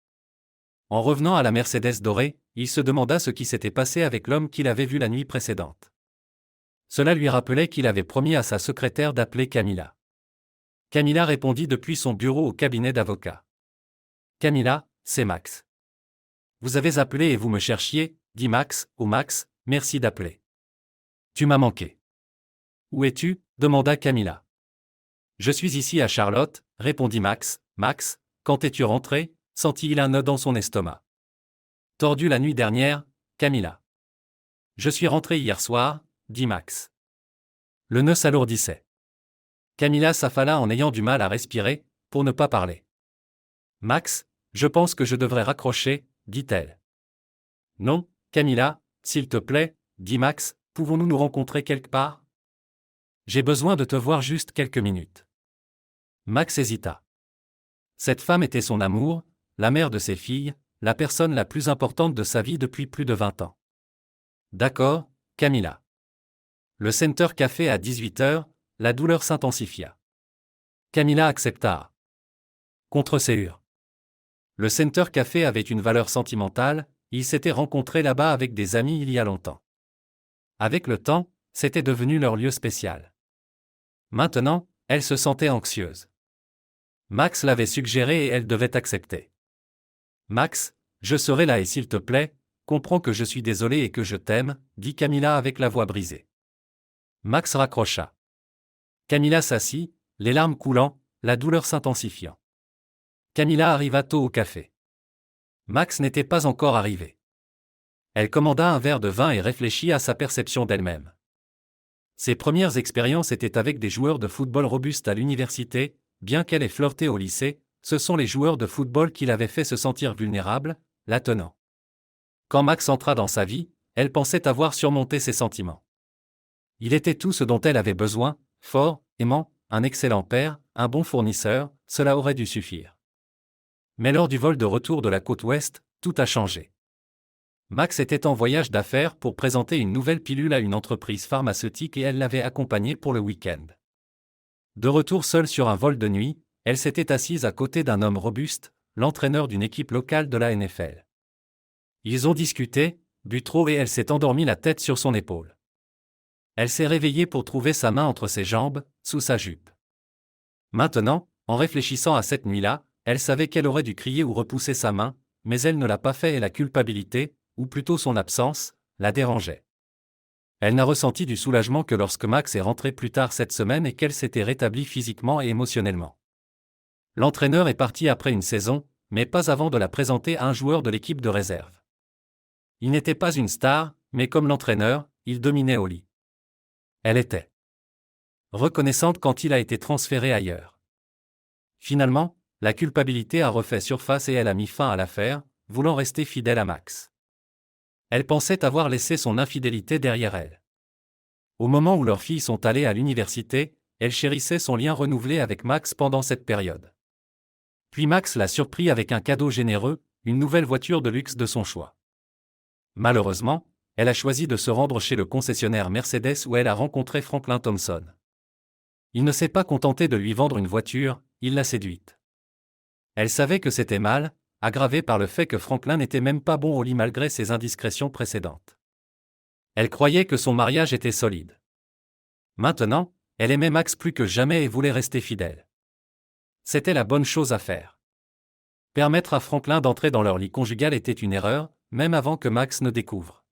En revenant à la Mercedes dorée, il se demanda ce qui s'était passé avec l'homme qu'il avait vu la nuit précédente. Cela lui rappelait qu'il avait promis à sa secrétaire d'appeler Camilla. Camilla répondit depuis son bureau au cabinet d'avocat. Camilla, c'est Max. Vous avez appelé et vous me cherchiez, dit Max, oh Max, merci d'appeler. Tu m'as manqué. Où es-tu ? Demanda Camilla. Je suis ici à Charlotte, répondit Max. Max, quand es-tu rentré ? Sentit-il un nœud dans son estomac. Tordu la nuit dernière, Camilla. Je suis rentré hier soir, dit Max. Le nœud s'alourdissait. Camilla s'affala en ayant du mal à respirer, pour ne pas parler. Max, je pense que je devrais raccrocher, dit-elle. Non, Camilla, s'il te plaît, dit Max, pouvons-nous nous rencontrer quelque part ? J'ai besoin de te voir juste quelques minutes. Max hésita. Cette femme était son amour, la mère de ses filles, la personne la plus importante de sa vie depuis plus de 20 ans. D'accord, Camilla. Le Center Café à 18h, la douleur s'intensifia. Camilla accepta. Contre séure. Le Center Café avait une valeur sentimentale, ils s'étaient rencontrés là-bas avec des amis il y a longtemps. Avec le temps, c'était devenu leur lieu spécial. Maintenant, elle se sentait anxieuse. Max l'avait suggéré et elle devait accepter. Max, je serai là et s'il te plaît, comprends que je suis désolé et que je t'aime, dit Camilla avec la voix brisée. Max raccrocha. Camilla s'assit, les larmes coulant, la douleur s'intensifiant. Camilla arriva tôt au café. Max n'était pas encore arrivé. Elle commanda un verre de vin et réfléchit à sa perception d'elle-même. Ses premières expériences étaient avec des joueurs de football robustes à l'université, bien qu'elle ait flirté au lycée, ce sont les joueurs de football qui l'avaient fait se sentir vulnérable, la tenant. Quand Max entra dans sa vie, elle pensait avoir surmonté ses sentiments. Il était tout ce dont elle avait besoin, fort, aimant, un excellent père, un bon fournisseur, cela aurait dû suffire. Mais lors du vol de retour de la côte ouest, tout a changé. Max était en voyage d'affaires pour présenter une nouvelle pilule à une entreprise pharmaceutique et elle l'avait accompagné pour le week-end. De retour seule sur un vol de nuit, elle s'était assise à côté d'un homme robuste, l'entraîneur d'une équipe locale de la NFL. Ils ont discuté, bu trop et elle s'est endormie la tête sur son épaule. Elle s'est réveillée pour trouver sa main entre ses jambes, sous sa jupe. Maintenant, en réfléchissant à cette nuit-là, elle savait qu'elle aurait dû crier ou repousser sa main, mais elle ne l'a pas fait et la culpabilité, ou plutôt son absence, la dérangeait. Elle n'a ressenti du soulagement que lorsque Max est rentré plus tard cette semaine et qu'elle s'était rétablie physiquement et émotionnellement. L'entraîneur est parti après une saison, mais pas avant de la présenter à un joueur de l'équipe de réserve. Il n'était pas une star, mais comme l'entraîneur, il dominait au lit. Elle était reconnaissante quand il a été transféré ailleurs. Finalement, la culpabilité a refait surface et elle a mis fin à l'affaire, voulant rester fidèle à Max. Elle pensait avoir laissé son infidélité derrière elle. Au moment où leurs filles sont allées à l'université, elle chérissait son lien renouvelé avec Max pendant cette période. Puis Max l'a surpris avec un cadeau généreux, une nouvelle voiture de luxe de son choix. Malheureusement, elle a choisi de se rendre chez le concessionnaire Mercedes où elle a rencontré Franklin Thompson. Il ne s'est pas contenté de lui vendre une voiture, il l'a séduite. Elle savait que c'était mal, aggravé par le fait que Franklin n'était même pas bon au lit malgré ses indiscrétions précédentes. Elle croyait que son mariage était solide. Maintenant, elle aimait Max plus que jamais et voulait rester fidèle. C'était la bonne chose à faire. Permettre à Franklin d'entrer dans leur lit conjugal était une erreur, même avant que Max ne découvre.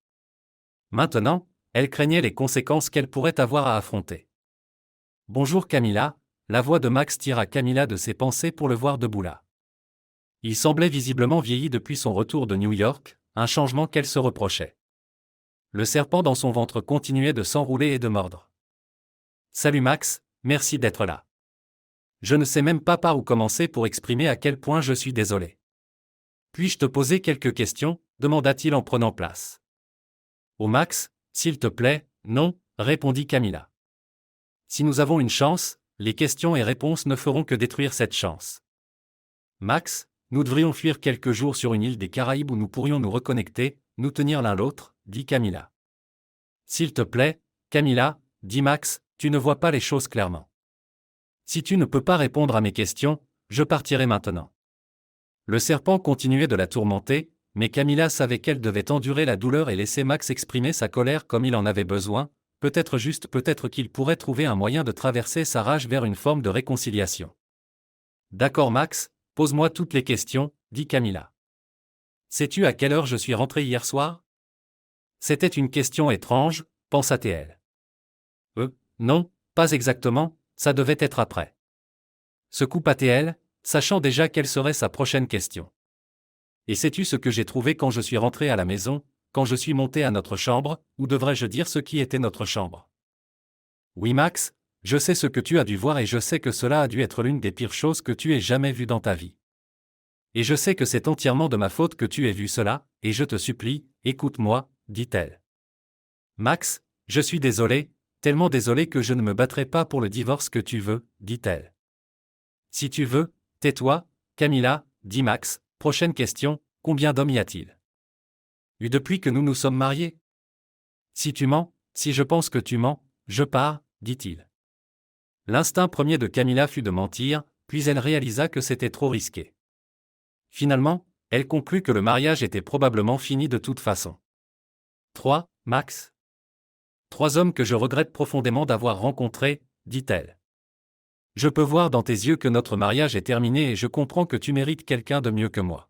Maintenant, elle craignait les conséquences qu'elle pourrait avoir à affronter. « Bonjour Camilla », la voix de Max tira Camilla de ses pensées pour le voir debout là. Il semblait visiblement vieilli depuis son retour de New York, un changement qu'elle se reprochait. Le serpent dans son ventre continuait de s'enrouler et de mordre. « Salut Max, merci d'être là. Je ne sais même pas par où commencer pour exprimer à quel point je suis désolé. Puis-je te poser quelques questions ?» demanda-t-il en prenant place. « Oh Max, s'il te plaît, non » répondit Camilla. « Si nous avons une chance, les questions et réponses ne feront que détruire cette chance. Max, nous devrions fuir quelques jours sur une île des Caraïbes où nous pourrions nous reconnecter, nous tenir l'un l'autre, dit Camilla. « S'il te plaît, Camilla, dit Max, tu ne vois pas les choses clairement. Si tu ne peux pas répondre à mes questions, je partirai maintenant. » Le serpent continuait de la tourmenter, mais Camilla savait qu'elle devait endurer la douleur et laisser Max exprimer sa colère comme il en avait besoin, peut-être qu'il pourrait trouver un moyen de traverser sa rage vers une forme de réconciliation. « D'accord Max, pose-moi toutes les questions, dit Camilla. « Sais-tu à quelle heure je suis rentré hier soir ?» C'était une question étrange, pensa-t-elle. Non, pas exactement, ça devait être après. Se coupa-t-elle, sachant déjà quelle serait sa prochaine question. Et sais-tu ce que j'ai trouvé quand je suis rentré à la maison, quand je suis monté à notre chambre, ou devrais-je dire ce qui était notre chambre? Oui Max, je sais ce que tu as dû voir et je sais que cela a dû être l'une des pires choses que tu aies jamais vues dans ta vie. Et je sais que c'est entièrement de ma faute que tu aies vu cela, et je te supplie, écoute-moi, dit-elle. Max, je suis désolé, tellement désolé que je ne me battrai pas pour le divorce que tu veux, dit-elle. Si tu veux, tais-toi, Camilla, dit Max. Prochaine question, combien d'hommes y a-t-il? Depuis que nous nous sommes mariés? Si tu mens, si je pense que tu mens, je pars, dit-il. L'instinct premier de Camilla fut de mentir, puis elle réalisa que c'était trop risqué. Finalement, elle conclut que le mariage était probablement fini de toute façon. 3, Max. 3 hommes que je regrette profondément d'avoir rencontrés, dit-elle. Je peux voir dans tes yeux que notre mariage est terminé et je comprends que tu mérites quelqu'un de mieux que moi.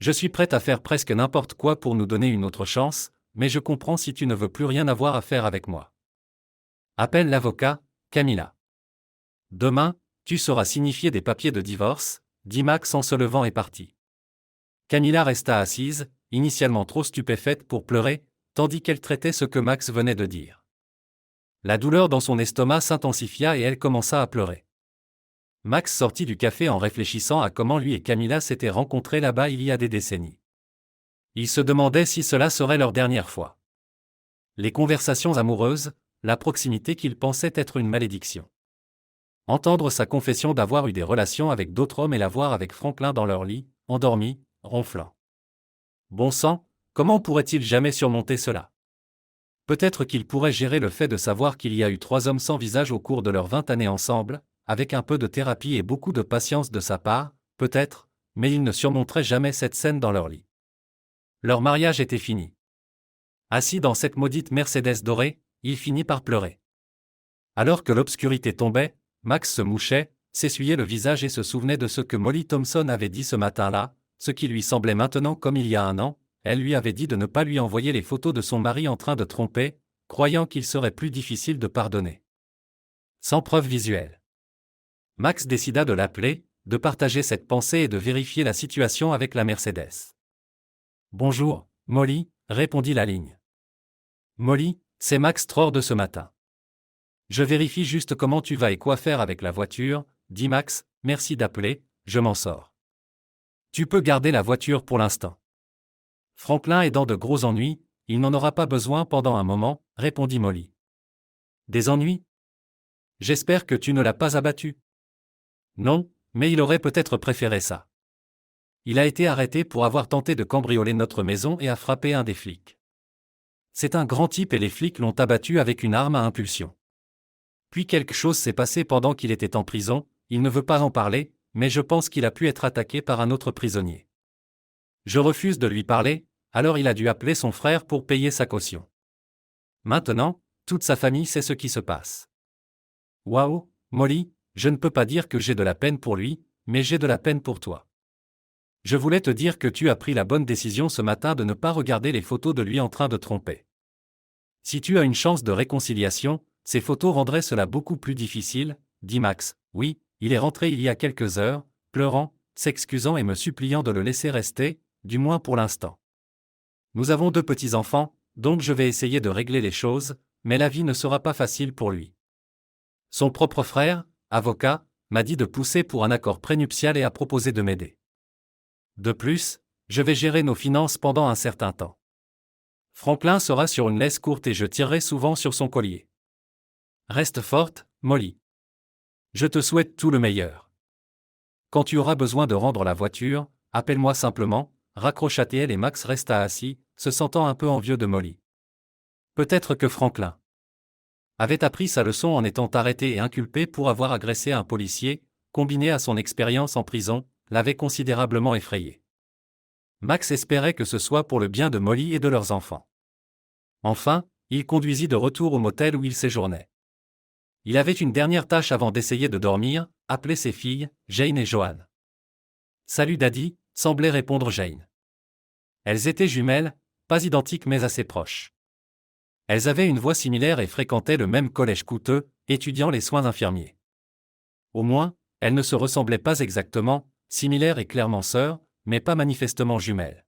Je suis prête à faire presque n'importe quoi pour nous donner une autre chance, mais je comprends si tu ne veux plus rien avoir à faire avec moi. Appelle l'avocat, Camilla. Demain, tu sauras signifier des papiers de divorce, dit Max en se levant et parti. Camilla resta assise, initialement trop stupéfaite pour pleurer, tandis qu'elle traitait ce que Max venait de dire. La douleur dans son estomac s'intensifia et elle commença à pleurer. Max sortit du café en réfléchissant à comment lui et Camilla s'étaient rencontrés là-bas il y a des décennies. Il se demandait si cela serait leur dernière fois. Les conversations amoureuses, la proximité qu'il pensait être une malédiction. Entendre sa confession d'avoir eu des relations avec d'autres hommes et la voir avec Franklin dans leur lit, endormi, ronflant. Bon sang, comment pourrait-il jamais surmonter cela? Peut-être qu'il pourrait gérer le fait de savoir qu'il y a eu 3 hommes sans visage au cours de leurs 20 années ensemble, avec un peu de thérapie et beaucoup de patience de sa part, peut-être, mais il ne surmonterait jamais cette scène dans leur lit. Leur mariage était fini. Assis dans cette maudite Mercedes dorée, il finit par pleurer. Alors que l'obscurité tombait, Max se mouchait, s'essuyait le visage et se souvenait de ce que Molly Thompson avait dit ce matin-là, ce qui lui semblait maintenant comme il y a 1 an, elle lui avait dit de ne pas lui envoyer les photos de son mari en train de tromper, croyant qu'il serait plus difficile de pardonner. Sans preuve visuelle. Max décida de l'appeler, de partager cette pensée et de vérifier la situation avec la Mercedes. « Bonjour, Molly », répondit la ligne. « Molly, c'est Max Tror de ce matin. Je vérifie juste comment tu vas et quoi faire avec la voiture, dit Max, merci d'appeler, je m'en sors. Tu peux garder la voiture pour l'instant. Franklin est dans de gros ennuis, il n'en aura pas besoin pendant un moment, répondit Molly. Des ennuis? J'espère que tu ne l'as pas abattu. Non, mais il aurait peut-être préféré ça. Il a été arrêté pour avoir tenté de cambrioler notre maison et a frappé un des flics. C'est un grand type et les flics l'ont abattu avec une arme à impulsion. Puis quelque chose s'est passé pendant qu'il était en prison, il ne veut pas en parler, mais je pense qu'il a pu être attaqué par un autre prisonnier. Je refuse de lui parler, alors il a dû appeler son frère pour payer sa caution. Maintenant, toute sa famille sait ce qui se passe. Waouh, Molly, je ne peux pas dire que j'ai de la peine pour lui, mais j'ai de la peine pour toi. Je voulais te dire que tu as pris la bonne décision ce matin de ne pas regarder les photos de lui en train de tromper. Si tu as une chance de réconciliation, ces photos rendraient cela beaucoup plus difficile, dit Max. Oui, il est rentré il y a quelques heures, pleurant, s'excusant et me suppliant de le laisser rester, du moins pour l'instant. Nous avons 2 petits-enfants, donc je vais essayer de régler les choses, mais la vie ne sera pas facile pour lui. Son propre frère, avocat, m'a dit de pousser pour un accord prénuptial et a proposé de m'aider. De plus, je vais gérer nos finances pendant un certain temps. Franklin sera sur une laisse courte et je tirerai souvent sur son collier. Reste forte, Molly. Je te souhaite tout le meilleur. Quand tu auras besoin de rendre la voiture, appelle-moi simplement, raccrocha-t-elle et Max resta assis, se sentant un peu envieux de Molly. Peut-être que Franklin avait appris sa leçon en étant arrêté et inculpé pour avoir agressé un policier, combiné à son expérience en prison, l'avait considérablement effrayé. Max espérait que ce soit pour le bien de Molly et de leurs enfants. Enfin, il conduisit de retour au motel où il séjournait. Il avait une dernière tâche avant d'essayer de dormir, appeler ses filles, Jane et Joanne. « Salut Daddy », semblait répondre Jane. Elles étaient jumelles, pas identiques mais assez proches. Elles avaient une voix similaire et fréquentaient le même collège coûteux, étudiant les soins infirmiers. Au moins, elles ne se ressemblaient pas exactement, similaires et clairement sœurs, mais pas manifestement jumelles.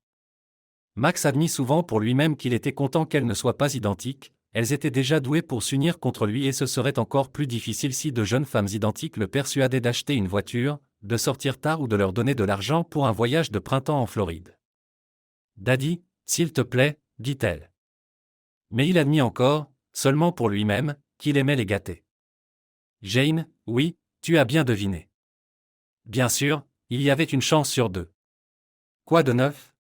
Max admit souvent pour lui-même qu'il était content qu'elles ne soient pas identiques, elles étaient déjà douées pour s'unir contre lui et ce serait encore plus difficile si 2 jeunes femmes identiques le persuadaient d'acheter une voiture, de sortir tard ou de leur donner de l'argent pour un voyage de printemps en Floride. « Daddy, s'il te plaît, dit-elle. Mais il admit encore, seulement pour lui-même, qu'il aimait les gâter. Jane, oui, tu as bien deviné. Bien sûr, il y avait une chance sur 2. Quoi de neuf?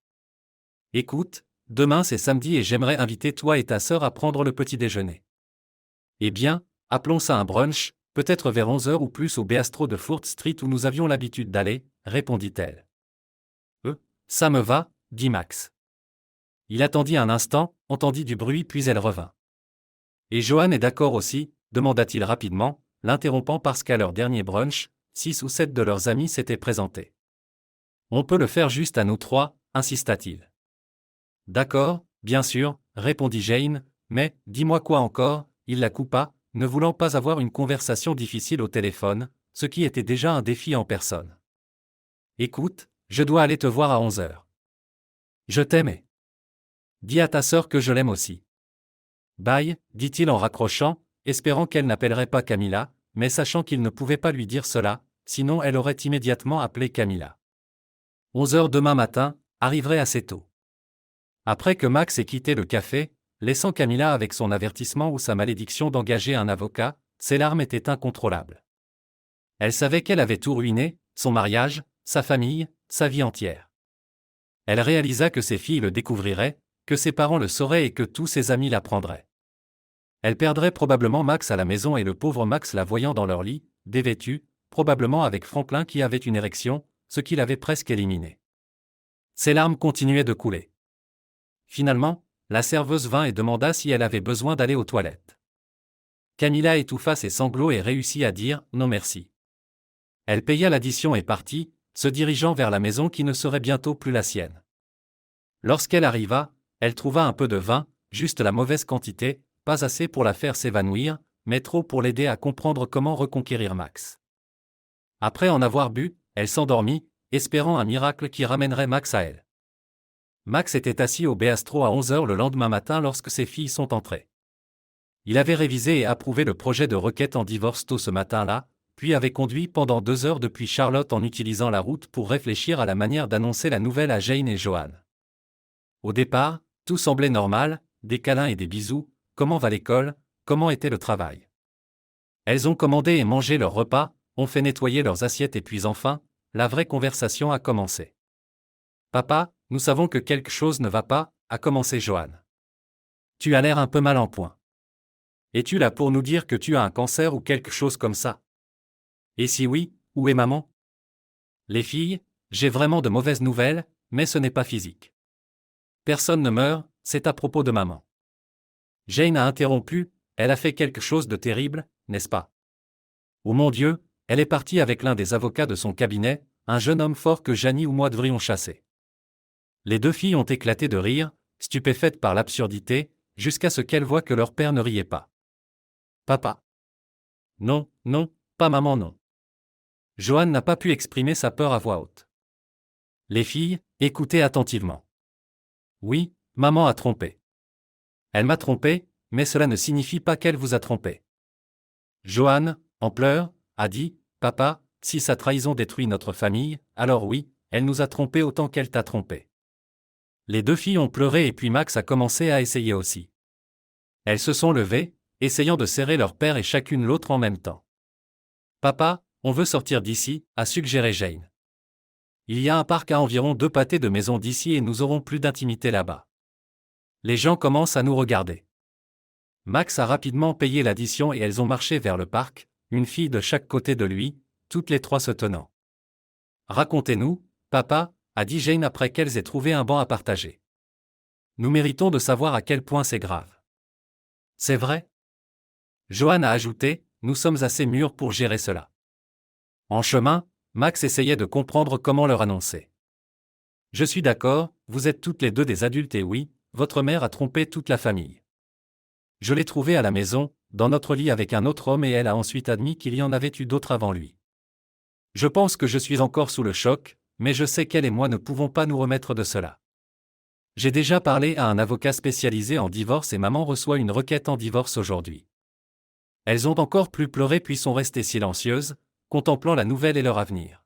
Écoute, demain c'est samedi et j'aimerais inviter toi et ta sœur à prendre le petit déjeuner. Eh bien, appelons ça un brunch, peut-être vers 11h ou plus au Bistro de Fort Street où nous avions l'habitude d'aller, répondit-elle. Ça me va, dit Max. Il attendit un instant, entendit du bruit puis elle revint. Et Joanne est d'accord aussi, demanda-t-il rapidement, l'interrompant parce qu'à leur dernier brunch, 6 ou 7 de leurs amis s'étaient présentés. On peut le faire juste à nous 3, insista-t-il. D'accord, bien sûr, répondit Jane, mais, dis-moi quoi encore, il la coupa, ne voulant pas avoir une conversation difficile au téléphone, ce qui était déjà un défi en personne. Écoute, je dois aller te voir à 11h. Je t'aimais. Dis à ta sœur que je l'aime aussi. Bye, dit-il en raccrochant, espérant qu'elle n'appellerait pas Camilla, mais sachant qu'il ne pouvait pas lui dire cela, sinon elle aurait immédiatement appelé Camilla. 11 heures demain matin, arriverait assez tôt. Après que Max ait quitté le café, laissant Camilla avec son avertissement ou sa malédiction d'engager un avocat, ses larmes étaient incontrôlables. Elle savait qu'elle avait tout ruiné, son mariage, sa famille, sa vie entière. Elle réalisa que ses filles le découvriraient, que ses parents le sauraient et que tous ses amis l'apprendraient. Elle perdrait probablement Max à la maison et le pauvre Max la voyant dans leur lit, dévêtu, probablement avec Franklin qui avait une érection, ce qui l'avait presque éliminé. Ses larmes continuaient de couler. Finalement, la serveuse vint et demanda si elle avait besoin d'aller aux toilettes. Camilla étouffa ses sanglots et réussit à dire « non merci ». Elle paya l'addition et partit, se dirigeant vers la maison qui ne serait bientôt plus la sienne. Lorsqu'elle arriva, elle trouva un peu de vin, juste la mauvaise quantité, pas assez pour la faire s'évanouir, mais trop pour l'aider à comprendre comment reconquérir Max. Après en avoir bu, elle s'endormit, espérant un miracle qui ramènerait Max à elle. Max était assis au Béastro à 11 heures le lendemain matin lorsque ses filles sont entrées. Il avait révisé et approuvé le projet de requête en divorce tôt ce matin-là, puis avait conduit pendant 2 heures depuis Charlotte en utilisant la route pour réfléchir à la manière d'annoncer la nouvelle à Jane et Joanne. Au départ, tout semblait normal, des câlins et des bisous, comment va l'école, comment était le travail. Elles ont commandé et mangé leur repas, ont fait nettoyer leurs assiettes et puis enfin, la vraie conversation a commencé. « Papa, nous savons que quelque chose ne va pas », a commencé Joanne. « Tu as l'air un peu mal en point. Es-tu là pour nous dire que tu as un cancer ou quelque chose comme ça? Et si oui, où est maman? Les filles, j'ai vraiment de mauvaises nouvelles, mais ce n'est pas physique. Personne ne meurt, c'est à propos de maman. » Jane a interrompu, elle a fait quelque chose de terrible, n'est-ce pas? Oh mon Dieu, elle est partie avec l'un des avocats de son cabinet, un jeune homme fort que Janie ou moi devrions chasser. Les deux filles ont éclaté de rire, stupéfaites par l'absurdité, jusqu'à ce qu'elles voient que leur père ne riait pas. Papa. Non, non, pas maman non. Joanne n'a pas pu exprimer sa peur à voix haute. Les filles, écoutez attentivement. Oui, maman a trompé. Elle m'a trompé, mais cela ne signifie pas qu'elle vous a trompé. Joanne, en pleurs, a dit, « Papa, si sa trahison détruit notre famille, alors oui, elle nous a trompés autant qu'elle t'a trompé. » Les deux filles ont pleuré et puis Max a commencé à essayer aussi. Elles se sont levées, essayant de serrer leur père et chacune l'autre en même temps. « Papa, on veut sortir d'ici », a suggéré Jane. « Il y a un parc à environ 2 pâtés de maison d'ici et nous aurons plus d'intimité là-bas. Les gens commencent à nous regarder. » Max a rapidement payé l'addition et elles ont marché vers le parc, une fille de chaque côté de lui, toutes les trois se tenant. « Racontez-nous, papa », a dit Jane après qu'elles aient trouvé un banc à partager. « Nous méritons de savoir à quel point c'est grave. » « C'est vrai ?» Joanne a ajouté, « Nous sommes assez mûrs pour gérer cela. » En chemin, Max essayait de comprendre comment leur annoncer. « Je suis d'accord, vous êtes toutes les deux des adultes et oui, votre mère a trompé toute la famille. Je l'ai trouvée à la maison, dans notre lit avec un autre homme et elle a ensuite admis qu'il y en avait eu d'autres avant lui. Je pense que je suis encore sous le choc, mais je sais qu'elle et moi ne pouvons pas nous remettre de cela. J'ai déjà parlé à un avocat spécialisé en divorce et maman reçoit une requête en divorce aujourd'hui. » Elles ont encore plus pleuré puis sont restées silencieuses, contemplant la nouvelle et leur avenir.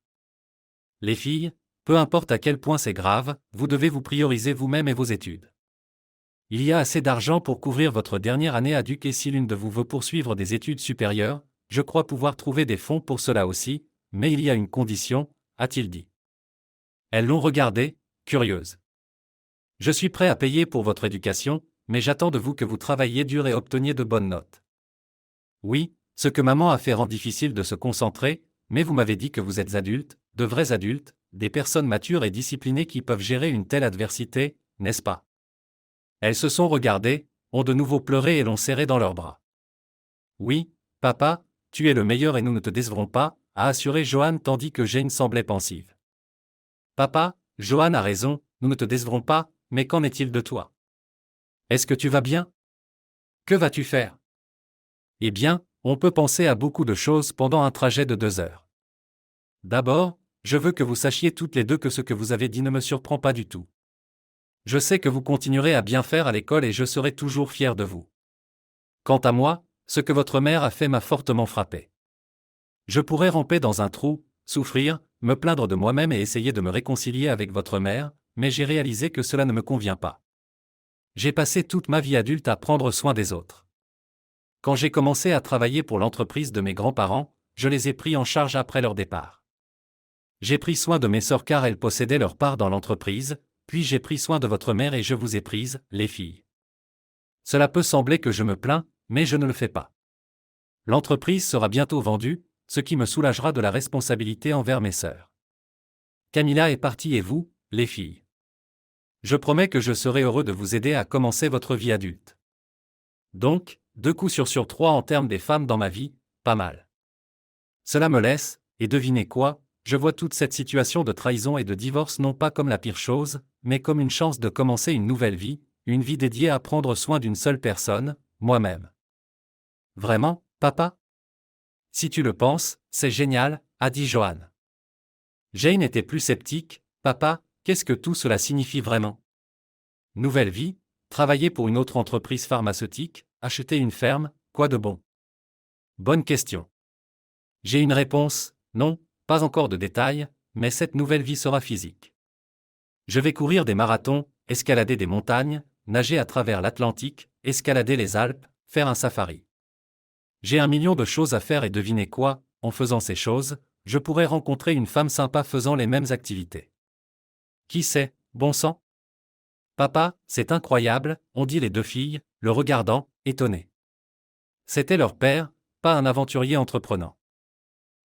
Les filles, peu importe à quel point c'est grave, vous devez vous prioriser vous-même et vos études. Il y a assez d'argent pour couvrir votre dernière année à Duke et si l'une de vous veut poursuivre des études supérieures, je crois pouvoir trouver des fonds pour cela aussi, mais il y a une condition, a-t-il dit. Elles l'ont regardé, curieuses. Je suis prêt à payer pour votre éducation, mais j'attends de vous que vous travailliez dur et obteniez de bonnes notes. Oui, ce que maman a fait rend difficile de se concentrer, mais vous m'avez dit que vous êtes adultes, de vrais adultes, des personnes matures et disciplinées qui peuvent gérer une telle adversité, n'est-ce pas? Elles se sont regardées, ont de nouveau pleuré et l'ont serré dans leurs bras. Oui, papa, tu es le meilleur et nous ne te décevrons pas, a assuré Joanne tandis que Jane semblait pensive. Papa, Joanne a raison, nous ne te décevrons pas, mais qu'en est-il de toi? Est-ce que tu vas bien? Que vas-tu faire? Eh bien, on peut penser à beaucoup de choses pendant un trajet de 2 heures. D'abord, je veux que vous sachiez toutes les deux que ce que vous avez dit ne me surprend pas du tout. Je sais que vous continuerez à bien faire à l'école et je serai toujours fier de vous. Quant à moi, ce que votre mère a fait m'a fortement frappé. Je pourrais ramper dans un trou, souffrir, me plaindre de moi-même et essayer de me réconcilier avec votre mère, mais j'ai réalisé que cela ne me convient pas. J'ai passé toute ma vie adulte à prendre soin des autres. Quand j'ai commencé à travailler pour l'entreprise de mes grands-parents, je les ai pris en charge après leur départ. J'ai pris soin de mes sœurs car elles possédaient leur part dans l'entreprise, puis j'ai pris soin de votre mère et je vous ai prises, les filles. Cela peut sembler que je me plains, mais je ne le fais pas. L'entreprise sera bientôt vendue, ce qui me soulagera de la responsabilité envers mes sœurs. Camilla est partie et vous, les filles. Je promets que je serai heureux de vous aider à commencer votre vie adulte. Donc, 2 coups sur 3 en termes des femmes dans ma vie, pas mal. Cela me laisse, et devinez quoi, je vois toute cette situation de trahison et de divorce non pas comme la pire chose, mais comme une chance de commencer une nouvelle vie, une vie dédiée à prendre soin d'une seule personne, moi-même. Vraiment, papa? Si tu le penses, c'est génial, a dit Johan. Jane était plus sceptique. Papa, qu'est-ce que tout cela signifie vraiment? Nouvelle vie, travailler pour une autre entreprise pharmaceutique, acheter une ferme, quoi de bon? Bonne question. J'ai une réponse, non, pas encore de détails, mais cette nouvelle vie sera physique. Je vais courir des marathons, escalader des montagnes, nager à travers l'Atlantique, escalader les Alpes, faire un safari. J'ai 1 million de choses à faire et devinez quoi, en faisant ces choses, je pourrais rencontrer une femme sympa faisant les mêmes activités. Qui sait, bon sang? Papa, c'est incroyable, ont dit les 2 filles, le regardant, étonnés. C'était leur père, pas un aventurier entreprenant.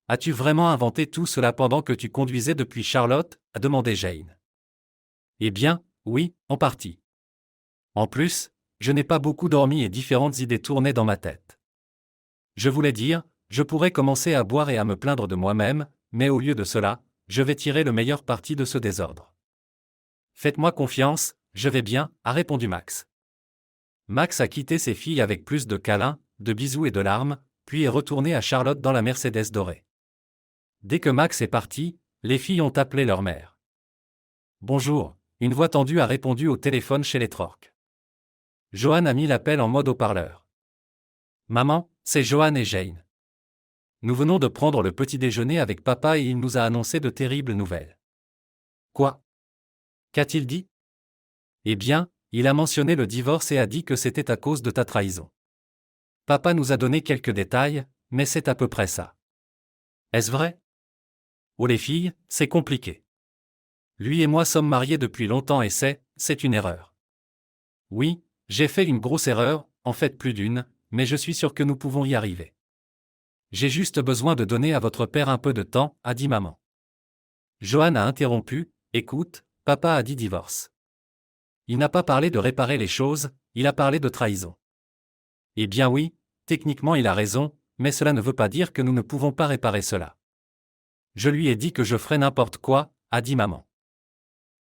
As-tu vraiment inventé tout cela pendant que tu conduisais depuis Charlotte? A demandé Jane. Eh bien, oui, en partie. En plus, je n'ai pas beaucoup dormi et différentes idées tournaient dans ma tête. Je voulais dire, je pourrais commencer à boire et à me plaindre de moi-même, mais au lieu de cela, je vais tirer le meilleur parti de ce désordre. Faites-moi confiance, je vais bien, a répondu Max. Max a quitté ses filles avec plus de câlins, de bisous et de larmes, puis est retourné à Charlotte dans la Mercedes dorée. Dès que Max est parti, les filles ont appelé leur mère. Bonjour, une voix tendue a répondu au téléphone chez les Trork. Johan a mis l'appel en mode haut-parleur. Maman, c'est Johan et Jane. Nous venons de prendre le petit déjeuner avec papa et il nous a annoncé de terribles nouvelles. Quoi? Qu'a-t-il dit? Eh bien, il a mentionné le divorce et a dit que c'était à cause de ta trahison. Papa nous a donné quelques détails, mais c'est à peu près ça. Est-ce vrai? Oh les filles, c'est compliqué. Lui et moi sommes mariés depuis longtemps et c'est une erreur. Oui, j'ai fait une grosse erreur, en fait plus d'une, mais je suis sûr que nous pouvons y arriver. J'ai juste besoin de donner à votre père un peu de temps, a dit maman. Johan a interrompu, écoute, papa a dit divorce. Il n'a pas parlé de réparer les choses, il a parlé de trahison. Eh bien oui, techniquement il a raison, mais cela ne veut pas dire que nous ne pouvons pas réparer cela. Je lui ai dit que je ferais n'importe quoi, a dit maman.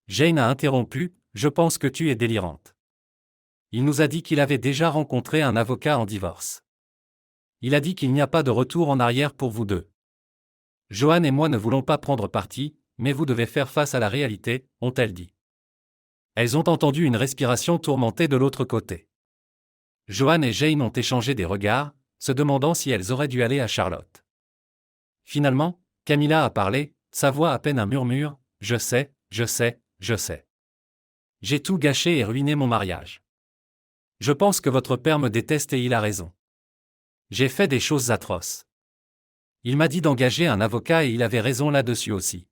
Jane a interrompu, je pense que tu es délirante. Il nous a dit qu'il avait déjà rencontré un avocat en divorce. Il a dit qu'il n'y a pas de retour en arrière pour vous deux. Johan et moi ne voulons pas prendre parti, mais vous devez faire face à la réalité, ont-elles dit. Elles ont entendu une respiration tourmentée de l'autre côté. Johan et Jane ont échangé des regards, se demandant si elles auraient dû aller à Charlotte. Finalement, Camilla a parlé, sa voix à peine un murmure, « Je sais, je sais, je sais. J'ai tout gâché et ruiné mon mariage. Je pense que votre père me déteste et il a raison. J'ai fait des choses atroces. Il m'a dit d'engager un avocat et il avait raison là-dessus aussi.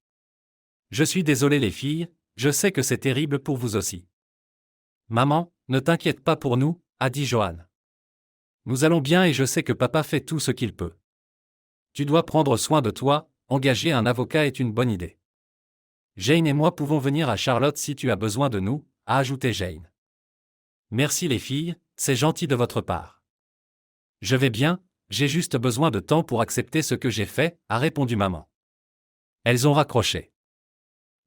Je suis désolé les filles, je sais que c'est terrible pour vous aussi. Maman, ne t'inquiète pas pour nous, a dit Johan. Nous allons bien et je sais que papa fait tout ce qu'il peut. Tu dois prendre soin de toi, engager un avocat est une bonne idée. Jane et moi pouvons venir à Charlotte si tu as besoin de nous, a ajouté Jane. Merci les filles, c'est gentil de votre part. Je vais bien, j'ai juste besoin de temps pour accepter ce que j'ai fait, a répondu maman. Elles ont raccroché.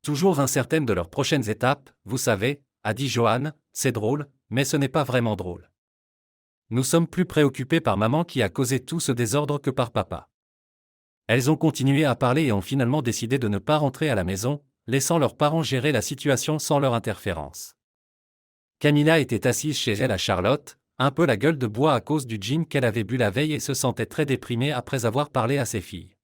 Toujours incertaines de leurs prochaines étapes, vous savez, a dit Johan, c'est drôle, mais ce n'est pas vraiment drôle. Nous sommes plus préoccupés par maman qui a causé tout ce désordre que par papa. Elles ont continué à parler et ont finalement décidé de ne pas rentrer à la maison, laissant leurs parents gérer la situation sans leur interférence. Camilla était assise chez elle à Charlotte, un peu la gueule de bois à cause du gin qu'elle avait bu la veille et se sentait très déprimée après avoir parlé à ses filles.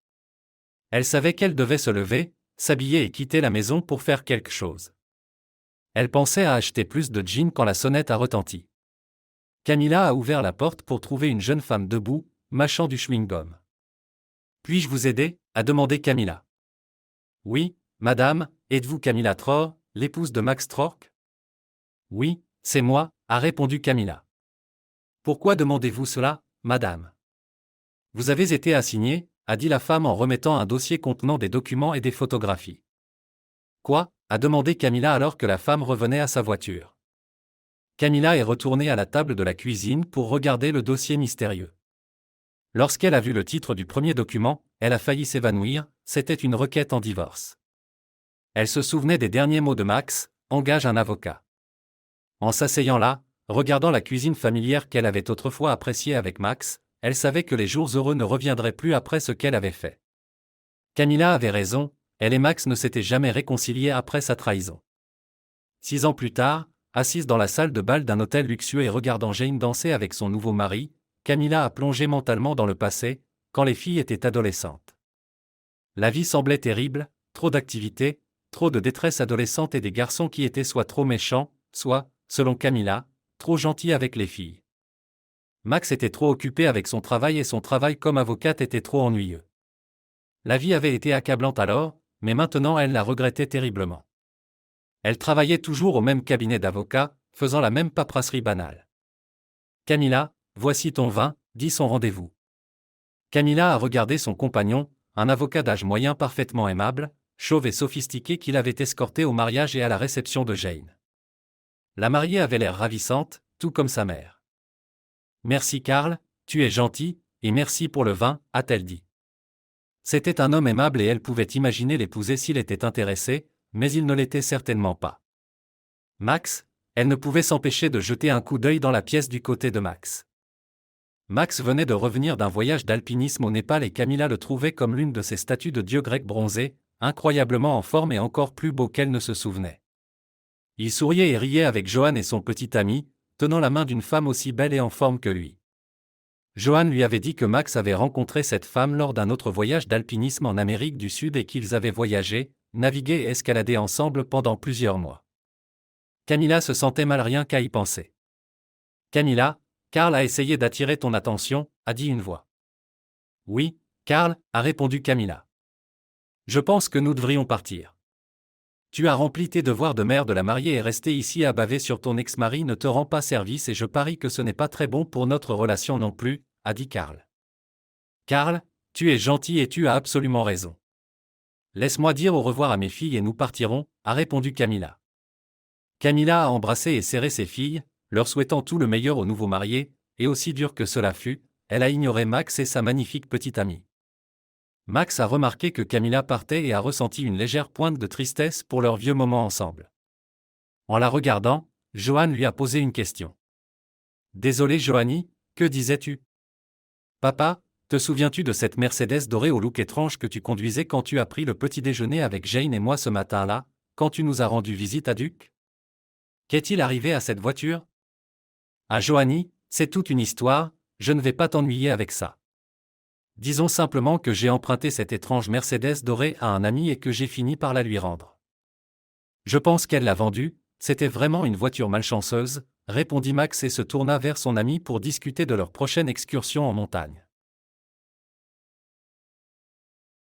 Elle savait qu'elle devait se lever, s'habiller et quitter la maison pour faire quelque chose. Elle pensait à acheter plus de gin quand la sonnette a retenti. Camilla a ouvert la porte pour trouver une jeune femme debout, mâchant du chewing-gum. « Puis-je vous aider » a demandé Camilla. « Oui, madame, êtes-vous Camilla Tror, l'épouse de Max Trork ?»« Oui, c'est moi » a répondu Camilla. « Pourquoi demandez-vous cela, madame ?»« Vous avez été assignée » a dit la femme en remettant un dossier contenant des documents et des photographies. « Quoi » a demandé Camilla alors que la femme revenait à sa voiture. Camilla est retournée à la table de la cuisine pour regarder le dossier mystérieux. Lorsqu'elle a vu le titre du premier document, elle a failli s'évanouir, c'était une requête en divorce. Elle se souvenait des derniers mots de Max, « engage un avocat ». En s'asseyant là, regardant la cuisine familière qu'elle avait autrefois appréciée avec Max, elle savait que les jours heureux ne reviendraient plus après ce qu'elle avait fait. Camilla avait raison, elle et Max ne s'étaient jamais réconciliés après sa trahison. 6 ans plus tard, assise dans la salle de bal d'un hôtel luxueux et regardant Jane danser avec son nouveau mari, Camilla a plongé mentalement dans le passé, quand les filles étaient adolescentes. La vie semblait terrible, trop d'activités, trop de détresse adolescente et des garçons qui étaient soit trop méchants, soit, selon Camilla, trop gentils avec les filles. Max était trop occupé avec son travail et son travail comme avocate était trop ennuyeux. La vie avait été accablante alors, mais maintenant elle la regrettait terriblement. Elle travaillait toujours au même cabinet d'avocats, faisant la même paperasserie banale. « Camilla, voici ton vin », dit son rendez-vous. Camilla a regardé son compagnon, un avocat d'âge moyen parfaitement aimable, chauve et sophistiqué qui l'avait escorté au mariage et à la réception de Jane. La mariée avait l'air ravissante, tout comme sa mère. « Merci Karl, tu es gentil, et merci pour le vin », a-t-elle dit. C'était un homme aimable et elle pouvait imaginer l'épouser s'il était intéressé, mais il ne l'était certainement pas. Max, elle ne pouvait s'empêcher de jeter un coup d'œil dans la pièce du côté de Max. Max venait de revenir d'un voyage d'alpinisme au Népal et Camilla le trouvait comme l'une de ces statues de dieux grecs bronzés, incroyablement en forme et encore plus beau qu'elle ne se souvenait. Il souriait et riait avec Johan et son petit ami, tenant la main d'une femme aussi belle et en forme que lui. Johan lui avait dit que Max avait rencontré cette femme lors d'un autre voyage d'alpinisme en Amérique du Sud et qu'ils avaient voyagé, navigué et escaladé ensemble pendant plusieurs mois. Camilla se sentait mal rien qu'à y penser. « Camilla, Karl a essayé d'attirer ton attention », a dit une voix. « Oui, Karl », a répondu Camilla. « Je pense que nous devrions partir. Tu as rempli tes devoirs de mère de la mariée et rester ici à baver sur ton ex-mari ne te rend pas service et je parie que ce n'est pas très bon pour notre relation non plus, » a dit Karl. « Karl, tu es gentil et tu as absolument raison. Laisse-moi dire au revoir à mes filles et nous partirons, » a répondu Camilla. Camilla a embrassé et serré ses filles, leur souhaitant tout le meilleur au nouveau marié, et aussi dur que cela fut, elle a ignoré Max et sa magnifique petite amie. Max a remarqué que Camilla partait et a ressenti une légère pointe de tristesse pour leurs vieux moments ensemble. En la regardant, Johan lui a posé une question. « Désolé Johanny, que disais-tu ? » ?»« Papa, te souviens-tu de cette Mercedes dorée au look étrange que tu conduisais quand tu as pris le petit déjeuner avec Jane et moi ce matin-là, quand tu nous as rendu visite à Duc ? Qu'est-il arrivé à cette voiture ? » À Johanny, c'est toute une histoire, je ne vais pas t'ennuyer avec ça. Disons simplement que j'ai emprunté cette étrange Mercedes dorée à un ami et que j'ai fini par la lui rendre. Je pense qu'elle l'a vendue, c'était vraiment une voiture malchanceuse, répondit Max et se tourna vers son ami pour discuter de leur prochaine excursion en montagne.